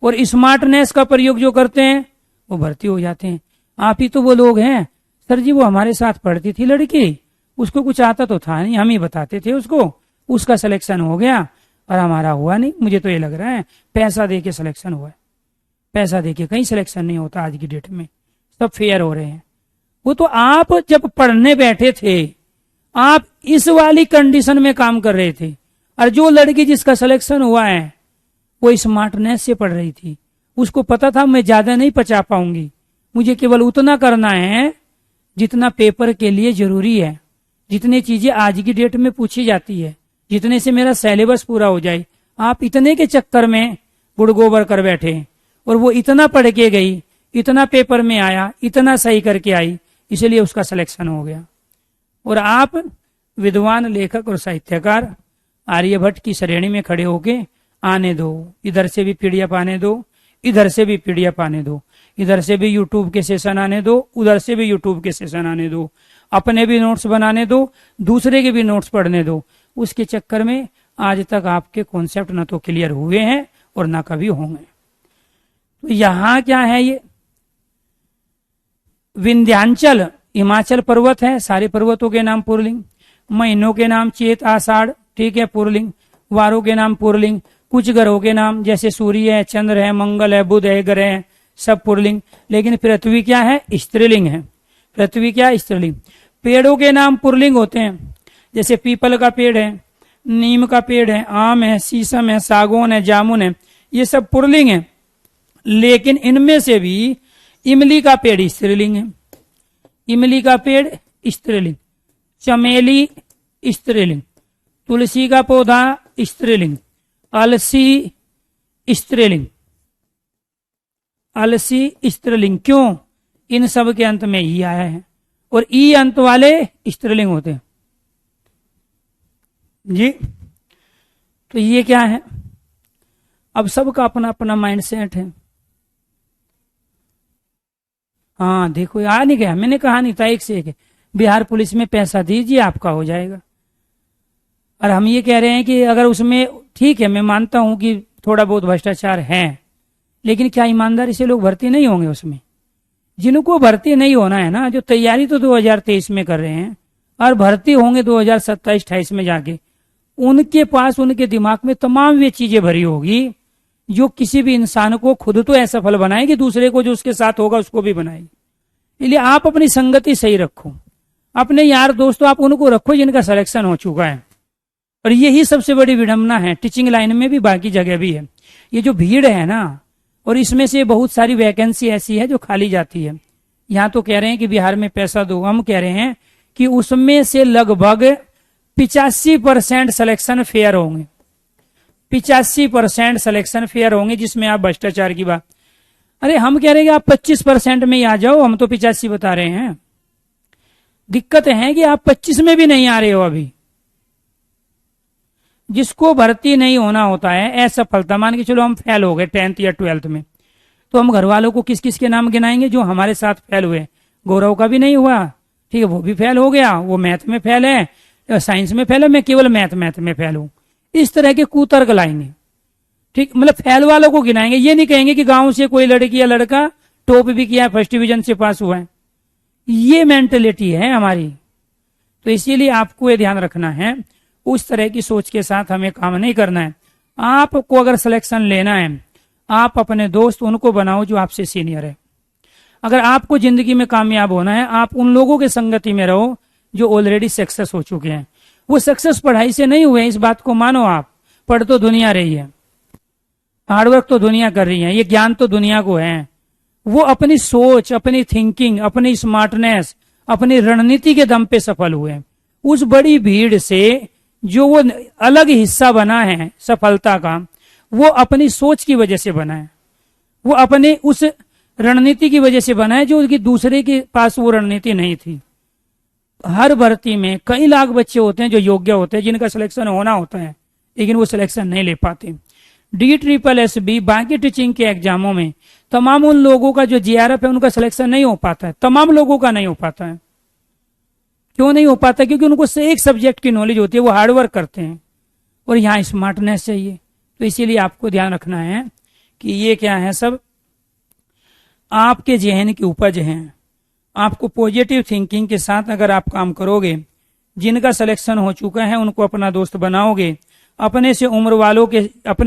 और स्मार्टनेस का प्रयोग जो करते हैं वो भर्ती हो जाते हैं। आप ही तो वो लोग हैं, सर जी वो हमारे साथ पढ़ती थी लड़की, उसको कुछ आता तो था नहीं, हम ही बताते थे उसको, उसका सिलेक्शन हो गया और हमारा हुआ नहीं। मुझे तो ये लग रहा है पैसा दे के सिलेक्शन हुआ है। पैसा दे के कहीं सिलेक्शन नहीं होता आज की डेट में, सब फेयर हो रहे हैं। वो तो आप जब पढ़ने बैठे थे आप इस वाली कंडीशन में काम कर रहे थे, और जो लड़की जिसका सिलेक्शन हुआ है वो स्मार्टनेस से पढ़ रही थी। उसको पता था मैं ज्यादा नहीं पचा पाऊंगी, मुझे केवल उतना करना है जितना पेपर के लिए जरूरी है, जितनी चीजें आज की डेट में पूछी जाती है, जितने से मेरा सिलेबस पूरा हो जाए। आप इतने के चक्कर में गुड़ गोबर कर बैठे, और वो इतना पढ़ के गई, इतना पेपर में आया, इतना सही करके आई, इसलिए उसका सिलेक्शन हो गया। और आप विद्वान, लेखक और साहित्यकार आर्यभट्ट की श्रेणी में खड़े होके आने दो, इधर से भी पीडीएफ आने दो, इधर से भी पीडीएफ आने दो, इधर से भी यूट्यूब के सेशन आने दो, उधर से भी यूट्यूब के सेशन आने दो, अपने भी नोट्स बनाने दो, दूसरे के भी नोट्स पढ़ने दो। उसके चक्कर में आज तक आपके कॉन्सेप्ट न तो क्लियर हुए हैं और ना कभी होंगे। तो यहां क्या है, ये विंध्याचल हिमाचल पर्वत है, सारे पर्वतों के नाम पुरलिंग। महीनों के नाम चेत, आषाढ़, ठीक है, पुरलिंग। वारों के नाम पुरलिंग। कुछ ग्रहों के नाम जैसे सूर्य है, चंद्र है, मंगल है, बुध है, ग्रह है, सब पुरलिंग। लेकिन पृथ्वी क्या है, स्त्रीलिंग है। पृथ्वी क्या है, स्त्रीलिंग। पेड़ों के नाम पुरलिंग होते हैं, जैसे पीपल का पेड़ है, नीम का पेड़ है, आम है, शीशम है, सागौन है, जामुन है, ये सब पुरलिंग है। लेकिन इनमें से भी इमली का पेड़ स्त्रीलिंग है। इमली का पेड़ स्त्रीलिंग, चमेली स्त्रीलिंग, तुलसी का पौधा स्त्रीलिंग, अलसी स्त्रीलिंग, अलसी स्त्रीलिंग। क्यों? इन सब के अंत में ई आया है, और ई अंत वाले स्त्रीलिंग होते हैं जी। तो ये क्या है, अब सबका अपना अपना माइंड सेट है। हाँ देखो, आ नहीं गया, मैंने कहा नहीं था, एक से एक। बिहार पुलिस में पैसा दीजिए आपका हो जाएगा। और हम ये कह रहे हैं कि अगर उसमें, ठीक है मैं मानता हूं कि थोड़ा बहुत भ्रष्टाचार है, लेकिन क्या ईमानदारी से लोग भर्ती नहीं होंगे उसमें? जिनको भर्ती नहीं होना है ना, जो तैयारी तो 2023 में कर रहे हैं और भर्ती होंगे 2027-28 में जाके, उनके पास, उनके दिमाग में तमाम वे चीजें भरी होगी जो किसी भी इंसान को खुद तो असफल बनाएगी, दूसरे को जो उसके साथ होगा उसको भी बनाएगी। इसलिए आप अपनी संगति सही रखो, अपने यार दोस्तों आप उनको रखो जिनका सिलेक्शन हो चुका है। और यही सबसे बड़ी विडंबना है, टीचिंग लाइन में भी, बाकी जगह भी है। ये जो भीड़ है ना, और इसमें से बहुत सारी वैकेंसी ऐसी है जो खाली जाती है। यहाँ तो कह रहे हैं कि बिहार में पैसा दो, हम कह रहे हैं कि उसमें से लगभग 85% सिलेक्शन फेयर होंगे। 85% सिलेक्शन फेयर होंगे, जिसमें आप भ्रष्टाचार की बात, अरे हम कह रहे हैं कि आप 25% में ही आ जाओ, हम तो 85 बता रहे हैं। दिक्कत है कि आप 25 में भी नहीं आ रहे हो। अभी जिसको भर्ती नहीं होना होता है, असफलता, मान के चलो हम फेल हो गए 10th या 12th में, तो हम घर वालों को किस किस के नाम गिनाएंगे? जो हमारे साथ फेल हुए। गौरव का भी नहीं हुआ, ठीक है, वो भी फेल हो गया, वो मैथ में फेल है, साइंस में फेल है, मैं केवल मैथ में फेल हूं। इस तरह के कुतर्क लाएंगे, ठीक, मतलब फेल वालों को गिनाएंगे। ये नहीं कहेंगे कि गांव से कोई लड़की या लड़का टॉप भी किया है, फर्स्ट डिवीजन से पास हुआ है। ये मेंटेलिटी है हमारी। तो इसीलिए आपको ये ध्यान रखना है, उस तरह की सोच के साथ हमें काम नहीं करना है। आपको अगर सिलेक्शन लेना है, आप अपने दोस्त उनको बनाओ जो आपसे सीनियर है। अगर आपको जिंदगी में कामयाब होना है, आप उन लोगों के संगति में रहो जो ऑलरेडी सक्सेस हो चुके हैं। वो सक्सेस पढ़ाई से नहीं हुए, इस बात को मानो। आप पढ़ तो दुनिया रही है, हार्डवर्क तो दुनिया कर रही है, ये ज्ञान तो दुनिया को है। वो अपनी सोच, अपनी थिंकिंग, अपनी स्मार्टनेस, अपनी रणनीति के दम पे सफल हुए। उस बड़ी भीड़ से जो वो अलग हिस्सा बना है सफलता का, वो अपनी सोच की वजह से बना है, वो अपने उस रणनीति की वजह से बना है जो कि दूसरे के पास वो रणनीति नहीं थी। हर भर्ती में कई लाख बच्चे होते हैं जो योग्य होते हैं, जिनका सिलेक्शन होना होता है, लेकिन वो सिलेक्शन नहीं ले पाते। DSSB बाकी टीचिंग के एग्जामों में तमाम उन लोगों का जो JRF है, उनका सिलेक्शन नहीं हो पाता है। तमाम लोगों का नहीं हो पाता है। क्यों नहीं हो पाता? क्योंकि उनको से एक सब्जेक्ट की नॉलेज होती है, वो हार्डवर्क करते हैं, और यहाँ स्मार्टनेस चाहिए। तो इसीलिए आपको ध्यान रखना है कि ये क्या है, सब आपके जहन की उपज हैं। आपको पॉजिटिव थिंकिंग के साथ अगर आप काम करोगे, जिनका सिलेक्शन हो चुका है उनको अपना दोस्त बनाओगे, अपने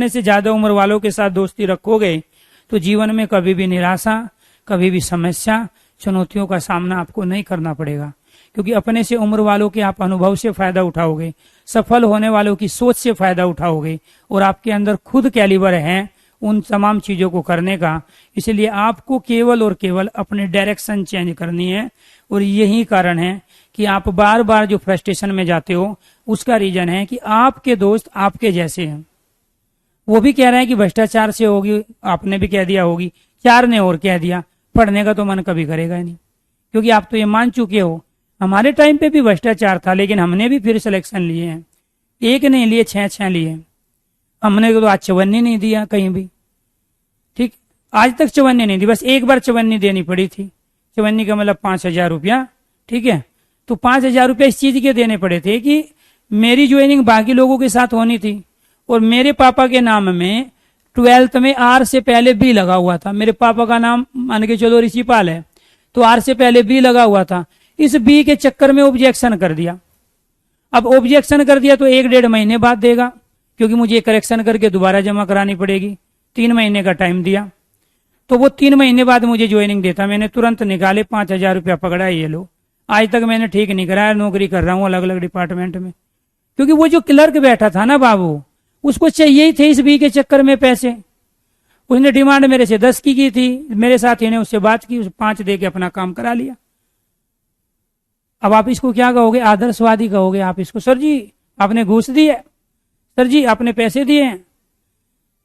से ज्यादा उम्र वालों के साथ दोस्ती रखोगे, तो जीवन में कभी भी निराशा, कभी भी समस्या, चुनौतियों का सामना आपको नहीं करना पड़ेगा। क्योंकि अपने से उम्र वालों के आप अनुभव से फायदा उठाओगे, सफल होने वालों की सोच से फायदा उठाओगे, और आपके अंदर खुद कैलिबर है उन तमाम चीजों को करने का। इसलिए आपको केवल और केवल अपनी डायरेक्शन चेंज करनी है। और यही कारण है कि आप बार बार जो फ्रस्ट्रेशन में जाते हो, उसका रीजन है कि आपके दोस्त आपके जैसे हैं। वो भी कह रहे हैं कि भ्रष्टाचार से होगी, आपने भी कह दिया होगी, 4 ने और कह दिया, पढ़ने का तो मन कभी करेगा ही नहीं। क्योंकि आप तो ये मान चुके हो, हमारे टाइम पे भी भ्रष्टाचार था, लेकिन हमने भी फिर सिलेक्शन लिए हैं। एक नहीं लिए, 6 लिए। हमने तो आज चवन्नी नहीं दिया कहीं भी, ठीक, आज तक चवन्नी नहीं दी, बस एक बार चवन्नी देनी पड़ी थी। चवन्नी का मतलब 5,000 रुपया, ठीक है। तो 5,000 रुपया इस चीज के देने पड़े थे कि मेरी ज्वाइनिंग बाकी लोगों के साथ होनी थी, और मेरे पापा के नाम में 12th में R से पहले B लगा हुआ था। मेरे पापा का नाम मान के चलो ऋषिपाल है, तो R से पहले B लगा हुआ था। इस B के चक्कर में ऑब्जेक्शन कर दिया। अब ऑब्जेक्शन कर दिया तो 1-1.5 महीने बाद देगा, क्योंकि मुझे करेक्शन करके दोबारा जमा करानी पड़ेगी। 3 महीने का टाइम दिया, तो वो 3 महीने बाद मुझे ज्वाइनिंग देता। मैंने तुरंत निकाले, 5,000 रुपया पकड़ा, ये लो। आज तक मैंने ठीक नहीं कराया, नौकरी कर रहा हूँ अलग अलग डिपार्टमेंट में। क्योंकि वो जो क्लर्क बैठा था ना बाबू, उसको चाहिए ही थे इस B के चक्कर में पैसे। उसने डिमांड मेरे से 10 की थी, मेरे साथी ने उससे बात की, उस 5 दे के अपना काम करा लिया। अब आप इसको क्या कहोगे? आदर्शवादी कहोगे आप इसको। सर जी आपने घूस दी है, सर जी आपने पैसे दिए हैं,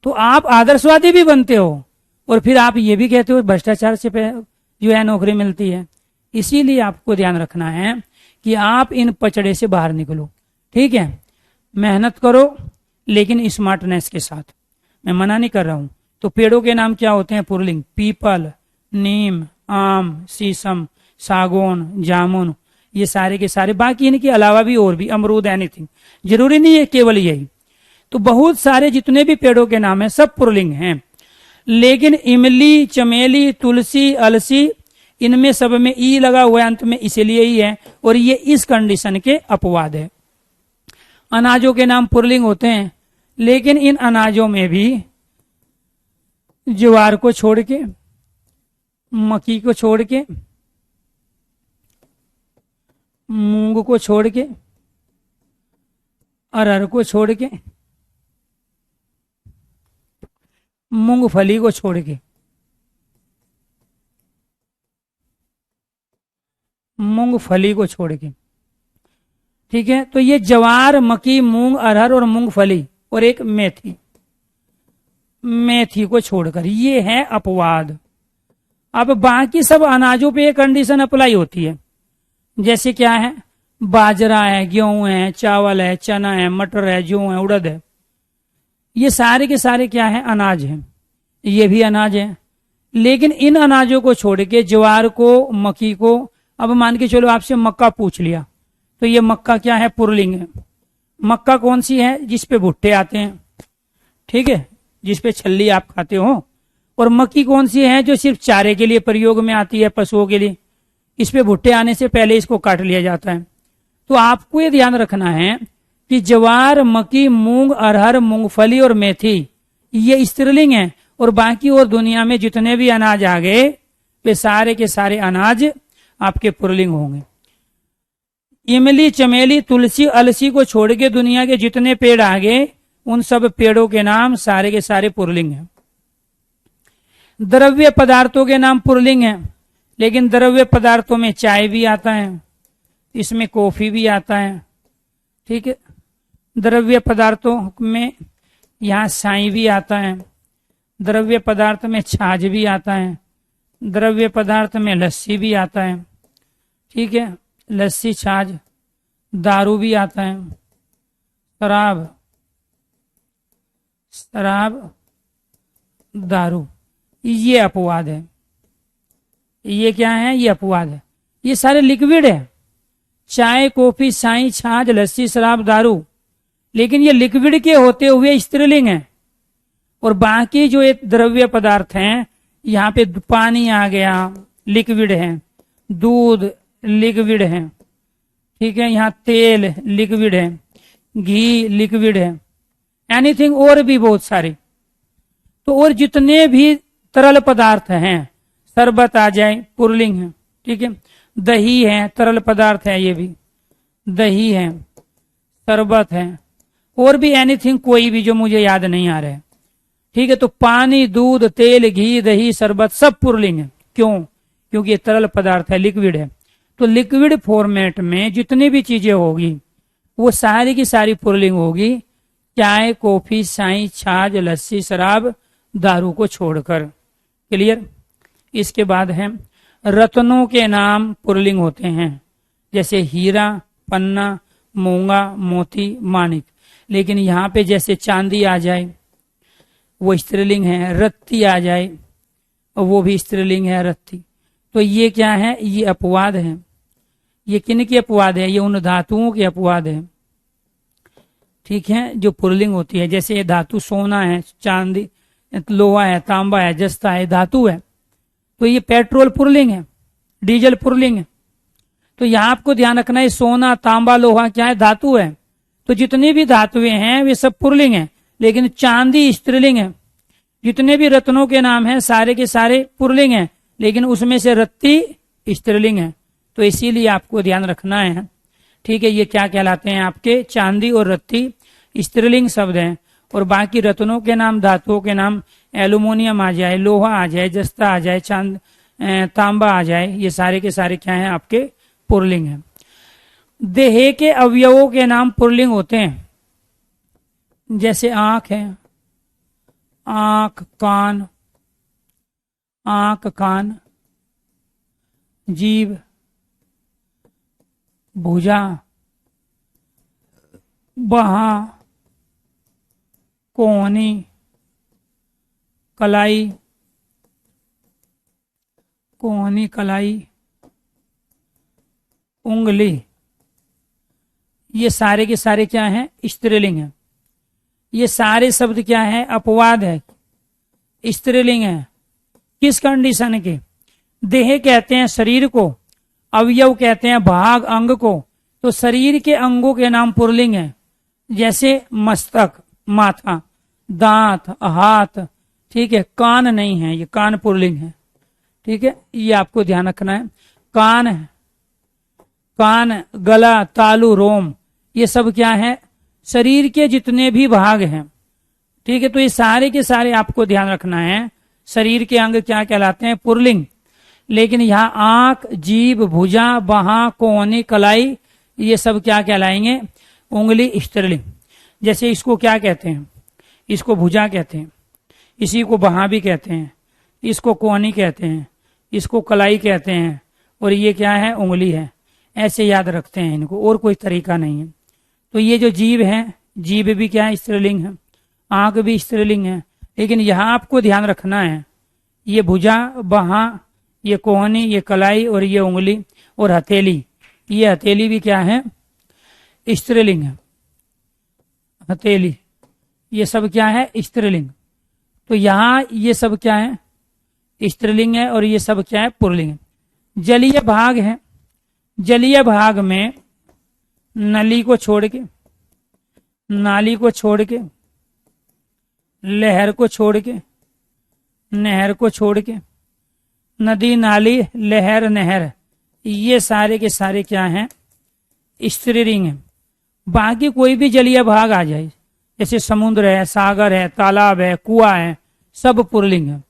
तो आप आदर्शवादी भी बनते हो, और फिर आप ये भी कहते हो भ्रष्टाचार से जो है नौकरी मिलती है। इसीलिए आपको ध्यान रखना है कि आप इन पचड़े से बाहर निकलो, ठीक है। मेहनत करो, लेकिन स्मार्टनेस के साथ। मैं मना नहीं कर रहा हूं। तो पेड़ों के नाम क्या होते हैं? पुरलिंग, पीपल, नीम, आम, शीशम, सागौन, जामुन, ये सारे के सारे। बाकी इनके अलावा भी और भी, अमरूद, एनीथिंग, जरूरी नहीं है केवल यही। तो बहुत सारे जितने भी पेड़ों के नाम है सब पुरलिंग हैं। लेकिन इमली, चमेली, तुलसी, अलसी, इनमें सब में ई लगा हुआ है अंत में, इसलिए ही है, और ये इस कंडीशन के अपवाद है। अनाजों के नाम पुरलिंग होते हैं, लेकिन इन अनाजों में भी ज्वार को छोड़ के, मक्की को छोड़ के, मूंग को छोड़ के, अरहर को छोड़ के, मूंगफली को छोड़ के, मूंगफली को छोड़ के ठीक है, तो ये ज्वार, मक्की, मूंग, अरहर और मूंगफली और एक मेथी, मेथी को छोड़कर ये है अपवाद। अब बाकी सब अनाजों पे ये कंडीशन अप्लाई होती है। जैसे क्या है, बाजरा है, गेहूं है, चावल है, चना है, मटर है, जौ है, उड़द है, ये सारे के सारे क्या है, अनाज हैं, ये भी अनाज है। लेकिन इन अनाजों को छोड़ के ज्वार को, मक्की को, अब मान के चलो आपसे मक्का पूछ लिया, तो ये मक्का क्या है, पुरलिंग है। मक्का कौन सी है, जिसपे भुट्टे आते हैं, ठीक है, जिसपे छल्ली आप खाते हो। और मक्की कौन सी है, जो सिर्फ चारे के लिए प्रयोग में आती है, पशुओं के लिए, इस पे भुट्टे आने से पहले इसको काट लिया जाता है। तो आपको ये ध्यान रखना है कि ज्वार, मक्की, मूंग, अरहर, मूंगफली और मेथी ये स्त्रीलिंग है, और बाकी और दुनिया में जितने भी अनाज आ गए वे सारे के सारे अनाज आपके पुरलिंग होंगे। इमली, चमेली, तुलसी, अलसी को छोड़ के दुनिया के जितने पेड़ आ गए उन सब पेड़ों के नाम सारे के सारे पुरलिंग हैं। द्रव्य पदार्थों के नाम पुरलिंग हैं, लेकिन द्रव्य पदार्थों में चाय भी आता है, इसमें कॉफी भी आता है, ठीक है। द्रव्य पदार्थों में यहाँ साई भी आता है, द्रव्य पदार्थ में छाछ भी आता है, द्रव्य पदार्थ में लस्सी भी आता है, ठीक है, लस्सी, छाछ, दारू भी आता है, शराब, दारू, ये अपवाद है। ये क्या है, ये अपवाद है। ये सारे लिक्विड है, चाय, कॉफी, साई, छाछ, लस्सी, शराब, दारू, लेकिन ये लिक्विड के होते हुए स्त्रीलिंग है। और बाकी जो एक द्रव्य पदार्थ हैं, यहाँ पे पानी आ गया, लिक्विड है, दूध लिक्विड है, ठीक है, यहाँ तेल लिक्विड है, घी लिक्विड है, एनीथिंग, और भी बहुत सारे। तो और जितने भी तरल पदार्थ हैं, शरबत आ जाए, पुरलिंग है, ठीक है, दही है, तरल पदार्थ है, ये भी दही है, शरबत है, और भी एनीथिंग, कोई भी जो मुझे याद नहीं आ रहा है, ठीक है। तो पानी, दूध, तेल, घी, दही, शरबत सब पुरलिंग है। क्यों? क्योंकि ये तरल पदार्थ है, लिक्विड है। तो लिक्विड फॉर्मेट में जितनी भी चीजें होगी वो सारी की सारी पुरलिंग होगी, चाय, कॉफी, साई, छाछ, लस्सी, शराब, दारू को छोड़कर। क्लियर? इसके बाद है रत्नों के नाम पुरलिंग होते हैं, जैसे हीरा, पन्ना, मूंगा, मोती, माणिक। लेकिन यहाँ पे जैसे चांदी आ जाए वो स्त्रीलिंग है, रत्ती आ जाए वो भी स्त्रीलिंग है, रत्ती। तो ये क्या है, ये अपवाद है। ये किन के अपवाद है? ये उन धातुओं के अपवाद है, ठीक है, जो पुरलिंग होती है। जैसे ये धातु सोना है, चांदी, लोहा है, तांबा है, जस्ता है, धातु है। तो ये पेट्रोल पुरलिंग है, डीजल पुरलिंग है। तो यहाँ आपको ध्यान रखना है, सोना, तांबा, लोहा क्या है? धातु है। तो जितनी भी धातुएं हैं वे सब पुरलिंग है, लेकिन चांदी स्त्रीलिंग है। जितने भी रत्नों के नाम हैं सारे के सारे पुरलिंग हैं, लेकिन उसमें से रत्ती स्त्रीलिंग है। तो इसीलिए आपको ध्यान रखना है, ठीक है। ये क्या कहलाते हैं आपके? चांदी और रत्ती स्त्रीलिंग शब्द हैं, और बाकी रत्नों के नाम, धातुओं के नाम, एल्यूमिनियम आ जाए, लोहा आ जाए, जस्ता आ जाए, तांबा आ जाए, ये सारे के सारे क्या हैं आपके? पुरलिंग हैं। देह के अवयवों के नाम पुरलिंग होते हैं, जैसे आंख है, आंख, कान, आंख, कान, जीभ, भुजा, बाहा, कोहनी, कलाई, कोहनी, कलाई, उंगली, ये सारे के सारे क्या हैं? स्त्रीलिंग है। ये सारे शब्द क्या है? अपवाद है, स्त्रीलिंग है। किस कंडीशन के? देह कहते हैं शरीर को, अवयव कहते हैं भाग, अंग को। तो शरीर के अंगों के नाम पुरलिंग है, जैसे मस्तक, माथा, दांत, हाथ, ठीक है। कान नहीं है, ये कान पुरलिंग है, ठीक है, ये आपको ध्यान रखना है। कान है, कान, गला, तालू, रोम, ये सब क्या है? शरीर के जितने भी भाग हैं, ठीक है। तो ये सारे के सारे आपको ध्यान रखना है, शरीर के अंग क्या कहलाते हैं? पुरलिंग। लेकिन यहाँ आंख, जीभ, भुजा, बाहा, कोहनी, कलाई, ये सब क्या कहलाएंगे? उंगली स्त्रीलिंग। जैसे इसको क्या कहते हैं? इसको भुजा कहते हैं, इसी को बहा भी कहते हैं, इसको कोहनी कहते हैं, इसको कलाई कहते हैं, और ये क्या है? उंगली है। ऐसे याद रखते हैं इनको, और कोई तरीका नहीं है। तो ये जो जीभ है, जीभ भी क्या है? स्त्रीलिंग है। आंख भी स्त्रीलिंग है। लेकिन यहाँ आपको ध्यान रखना है, ये भुजा, बहा, ये कोहनी, ये कलाई और ये उंगली और हथेली, ये हथेली भी क्या है? स्त्रीलिंग है। हथेली, ये सब क्या है? स्त्रीलिंग। तो यहाँ ये सब क्या है? स्त्रीलिंग है, और ये सब क्या है? पुल्लिंग है। जलीय भाग है। जलीय भाग में नली को छोड़ के, नाली को छोड़ के, लहर को छोड़ के, नहर को छोड़ के, नदी, नाली, लहर, नहर, ये सारे के सारे क्या हैं? स्त्रीलिंग है। बाकी कोई भी जलीय भाग आ जाए, जैसे समुद्र है, सागर है, तालाब है, कुआं है, सब पुल्लिंग है।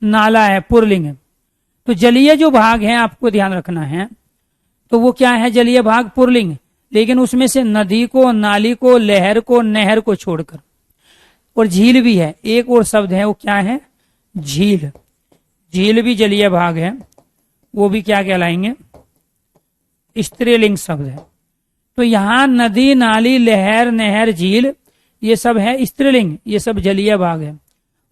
नाला है, पुल्लिंग है। तो जलीय जो भाग है आपको ध्यान रखना है, तो वो क्या है? जलीय भाग पुल्लिंग। लेकिन उसमें से नदी को, नाली को, लहर को, नहर को छोड़कर, और झील भी है, एक और शब्द है, वो क्या है? झील। झील भी जलीय भाग है, वो भी क्या कहलाएंगे? स्त्रीलिंग शब्द है। तो यहाँ नदी, नाली, लहर, नहर, झील, ये सब है स्त्रीलिंग, ये सब जलीय भाग है।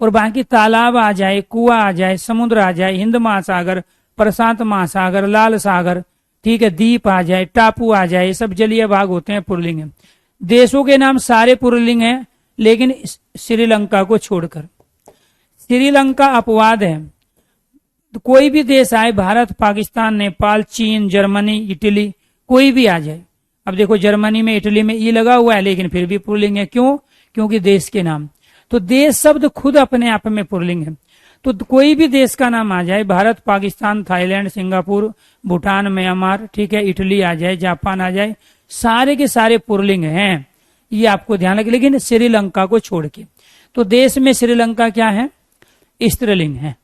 और बाकी तालाब आ जाए, कुआं आ जाए, समुद्र आ जाए, हिंद महासागर, प्रशांत महासागर, लाल सागर, ठीक है, द्वीप आ जाए, टापू आ जाए, ये सब जलीय भाग होते हैं, पुल्लिंग है। देशों के नाम सारे पुल्लिंग हैं, लेकिन श्रीलंका को छोड़कर। श्रीलंका अपवाद है। तो कोई भी देश आए, भारत, पाकिस्तान, नेपाल, चीन, जर्मनी, इटली, कोई भी आ जाए। अब देखो जर्मनी में, इटली में ई लगा हुआ है, लेकिन फिर भी पुल्लिंग है। क्यों? क्योंकि देश के नाम। तो देश शब्द खुद अपने आप में पुल्लिंग है। तो कोई भी देश का नाम आ जाए, Bharat, Pakistan, Thailand, Singapore, Bhutan, Myanmar, ठीक है, इटली आ जाए, जापान आ जाए, सारे के सारे पुल्लिंग हैं, ये आपको ध्यान रखें। लेकिन श्रीलंका को छोड़ के, तो देश में श्रीलंका क्या है? स्त्रीलिंग है,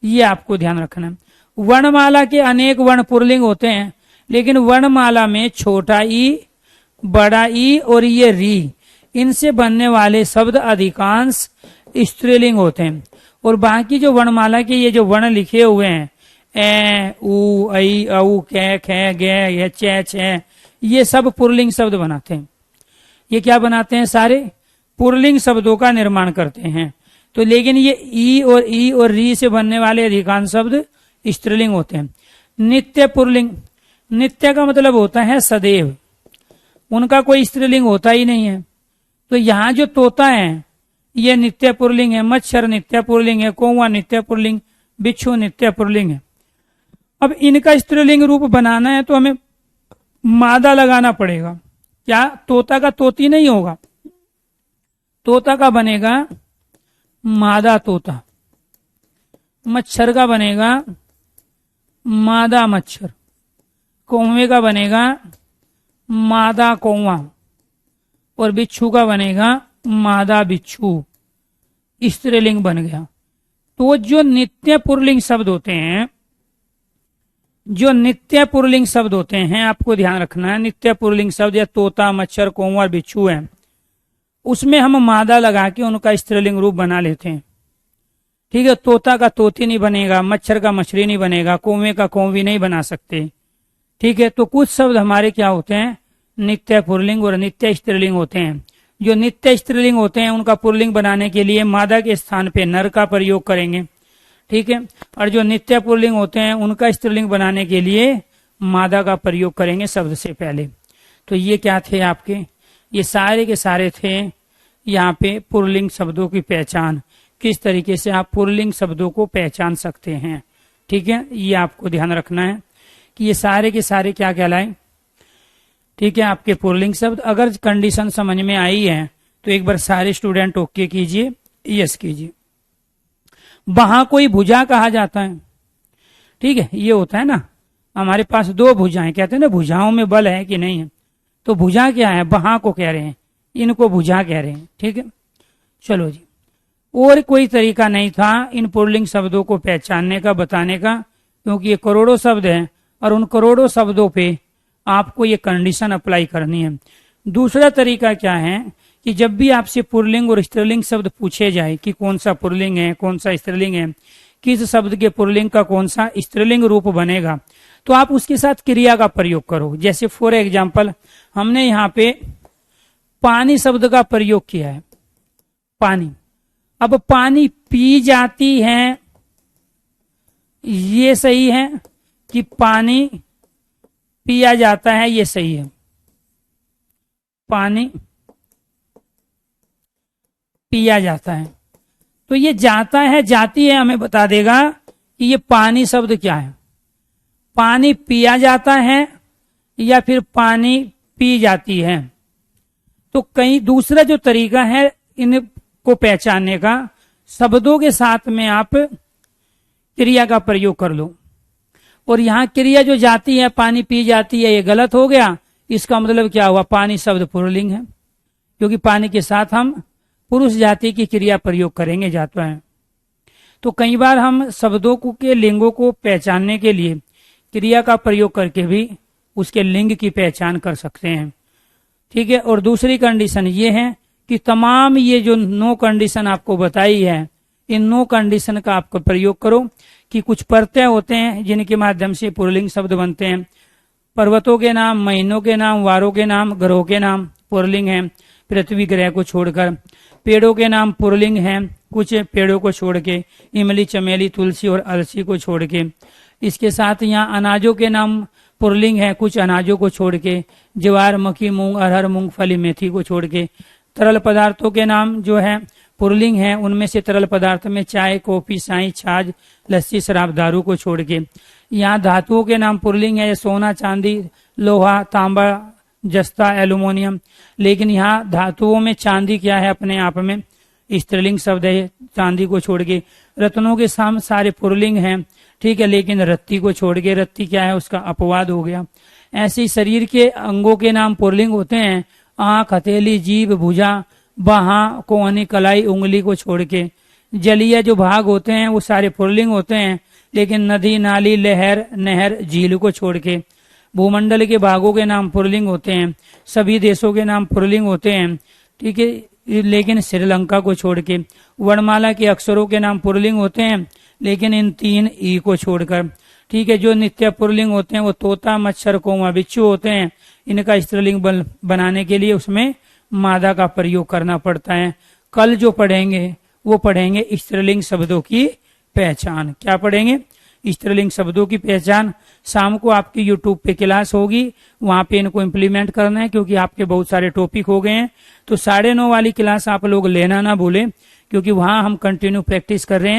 ये आपको ध्यान रखना है। वर्णमाला के अनेक वर्ण पुल्लिंग होते हैं, लेकिन वर्णमाला में छोटा ई, बड़ा ई और ये री, इनसे बनने वाले शब्द अधिकांश स्त्रीलिंग होते हैं। और बाकी जो वर्णमाला के ये जो वर्ण लिखे हुए हैं, ए, उ, ऐ, औ, कै, खे, गे, ये, चे, छे, ये सब पुल्लिंग शब्द बनाते हैं। ये क्या बनाते हैं? सारे पुल्लिंग शब्दों का निर्माण करते हैं। तो लेकिन ये ई और री से बनने वाले अधिकांश शब्द स्त्रीलिंग होते हैं। नित्य पुल्लिंग, नित्य का मतलब होता है सदैव, उनका कोई स्त्रीलिंग होता ही नहीं है। तो यहाँ जो तोता है, ये नित्य पुल्लिंग है। मच्छर नित्य पुल्लिंग है। कौवा नित्य पुल्लिंग, बिच्छू नित्य पुल्लिंग है। अब इनका स्त्रीलिंग रूप बनाना है तो हमें मादा लगाना पड़ेगा। क्या? तोता का तोती नहीं होगा, तोता का बनेगा मादा तोता, मच्छर का बनेगा मादा मच्छर, कौवे का बनेगा मादा कौवा, और बिच्छू का बनेगा मादा बिच्छू। स्त्रीलिंग बन गया। तो जो नित्य पुल्लिंग शब्द होते हैं, जो नित्य पुल्लिंग शब्द होते हैं, आपको ध्यान रखना है, नित्य पुल्लिंग शब्द या तोता, मच्छर, कौवा, बिच्छू है, उसमें हम मादा लगा के उनका स्त्रीलिंग रूप बना लेते हैं। ठीक है, तोता का तोती नहीं बनेगा, मच्छर का मछली नहीं बनेगा, कौवे का कौवी नहीं बना सकते। ठीक है, तो कुछ शब्द हमारे क्या होते हैं? नित्य पुल्लिंग और नित्य स्त्रीलिंग होते हैं। जो नित्य स्त्रीलिंग होते हैं उनका पुल्लिंग बनाने के लिए मादा के स्थान पे नर का प्रयोग करेंगे। ठीक है, और जो नित्य पुल्लिंग होते हैं उनका स्त्रीलिंग बनाने के लिए मादा का प्रयोग करेंगे शब्द से पहले। तो ये क्या थे आपके? ये सारे के सारे थे यहाँ पे पुल्लिंग शब्दों की पहचान, किस तरीके से आप पुल्लिंग शब्दों को पहचान सकते हैं। ठीक है, ये आपको ध्यान रखना है कि ये सारे के सारे क्या कहलाए। ठीक है, आपके पुल्लिंग शब्द। अगर कंडीशन समझ में आई है तो एक बार सारे स्टूडेंट ओके कीजिए, यस कीजिए। वहां कोई भुजा कहा जाता है। ठीक है, ये होता है ना, हमारे पास दो भुजाएं, कहते हैं ना भुजाओं में बल है कि नहीं है, तो भुजा क्या है? वहां को कह रहे हैं, इनको भुजा कह रहे हैं। ठीक है, चलो जी। और कोई तरीका नहीं था इन पुल्लिंग शब्दों को पहचानने का, बताने का, क्योंकि ये करोड़ों शब्द हैं और उन करोड़ों शब्दों पे आपको ये कंडीशन अप्लाई करनी है। दूसरा तरीका क्या है कि जब भी आपसे पुल्लिंग और स्त्रीलिंग शब्द पूछे जाए कि कौन सा पुल्लिंग है कौन सा स्त्रीलिंग है, किस शब्द के पुल्लिंग का कौन सा स्त्रीलिंग रूप बनेगा, तो आप उसके साथ क्रिया का प्रयोग करो। जैसे फॉर एग्जाम्पल हमने यहाँ पे पानी शब्द का प्रयोग किया है, पानी। अब पानी पी जाती है, ये सही है कि पानी पिया जाता है, ये सही है। पानी पिया जाता है, तो ये जाता है जाती है हमें बता देगा कि ये पानी शब्द क्या है, पानी पिया जाता है या फिर पानी पी जाती है। तो कहीं दूसरा जो तरीका है इनको पहचानने का, शब्दों के साथ में आप क्रिया का प्रयोग कर लो। और यहाँ क्रिया जो जाती है पानी पी जाती है, ये गलत हो गया। इसका मतलब क्या हुआ, पानी शब्द पुल्लिंग है, क्योंकि पानी के साथ हम पुरुष जाति की क्रिया प्रयोग करेंगे जाता है। तो कई बार हम शब्दों के लिंगों को पहचानने के लिए क्रिया का प्रयोग करके भी उसके लिंग की पहचान कर सकते हैं। ठीक है। और दूसरी कंडीशन ये है कि तमाम ये जो 9 कंडीशन आपको बताई है, इन 9 कंडीशन का आपको प्रयोग करो कि कुछ प्रत्यय होते हैं जिनके माध्यम से पुल्लिंग शब्द बनते हैं। पर्वतों के नाम, महीनों के नाम, वारों के नाम, ग्रहों के नाम पुल्लिंग हैं, पृथ्वी ग्रह को छोड़कर। पेड़ों के नाम पुल्लिंग हैं, कुछ पेड़ों को छोड़ के, इमली, चमेली, तुलसी और अलसी को छोड़ के। इसके साथ यहाँ अनाजों के नाम पुल्लिंग है, कुछ अनाजों को छोड़ के, ज्वार, मक्की, मूंग, अरहर, मूंगफली, मेथी को छोड़ के। तरल पदार्थों के नाम जो है पुल्लिंग है, उनमें से तरल पदार्थ में चाय, कॉफी, साई, छाछ, लस्सी, शराब, दारू को छोड़ के। यहाँ धातुओं के नाम पुल्लिंग है, सोना, चांदी, लोहा, तांबा, जस्ता, एल्यूमिनियम। लेकिन यहाँ धातुओं में चांदी क्या है, अपने आप में स्त्रीलिंग शब्द है, चांदी को छोड़ के। रत्नों के साम सारे पुल्लिंग हैं, ठीक है, लेकिन रत्ती को छोड़ के, रत्ती क्या है, उसका अपवाद हो गया। ऐसे ही शरीर के अंगों के नाम पुल्लिंग होते हैं, आंख, हथेली, जीभ, भुजा, बाह, कोहनी, कलाई, उंगली को छोड़ के। जलीय जो भाग होते हैं वो सारे पुल्लिंग होते हैं, लेकिन नदी, नाली, लहर, नहर, झील को छोड़ के। भूमंडल के भागों के नाम पुल्लिंग होते हैं, सभी देशों के नाम पुल्लिंग होते हैं, ठीक है, लेकिन श्रीलंका को छोड़ के। वर्णमाला के अक्षरों के नाम पुल्लिंग होते हैं, लेकिन इन 3 ई को छोड़कर। ठीक है। जो नित्य पुल्लिंग होते हैं वो तोता, मच्छर, कौवा, बिच्छू होते हैं। इनका स्त्रीलिंग बनाने के लिए उसमें मादा का प्रयोग करना पड़ता है। कल जो पढ़ेंगे वो पढ़ेंगे स्त्रीलिंग शब्दों की पहचान। क्या पढ़ेंगे, स्त्रीलिंग शब्दों की पहचान। शाम को आपकी यूट्यूब पे क्लास होगी, वहां पे इनको इम्प्लीमेंट करना है, क्योंकि आपके बहुत सारे टॉपिक हो गए हैं। तो 9:30 वाली क्लास आप लोग लेना ना भूलें, क्योंकि वहां हम कंटिन्यू प्रैक्टिस कर रहे हैं।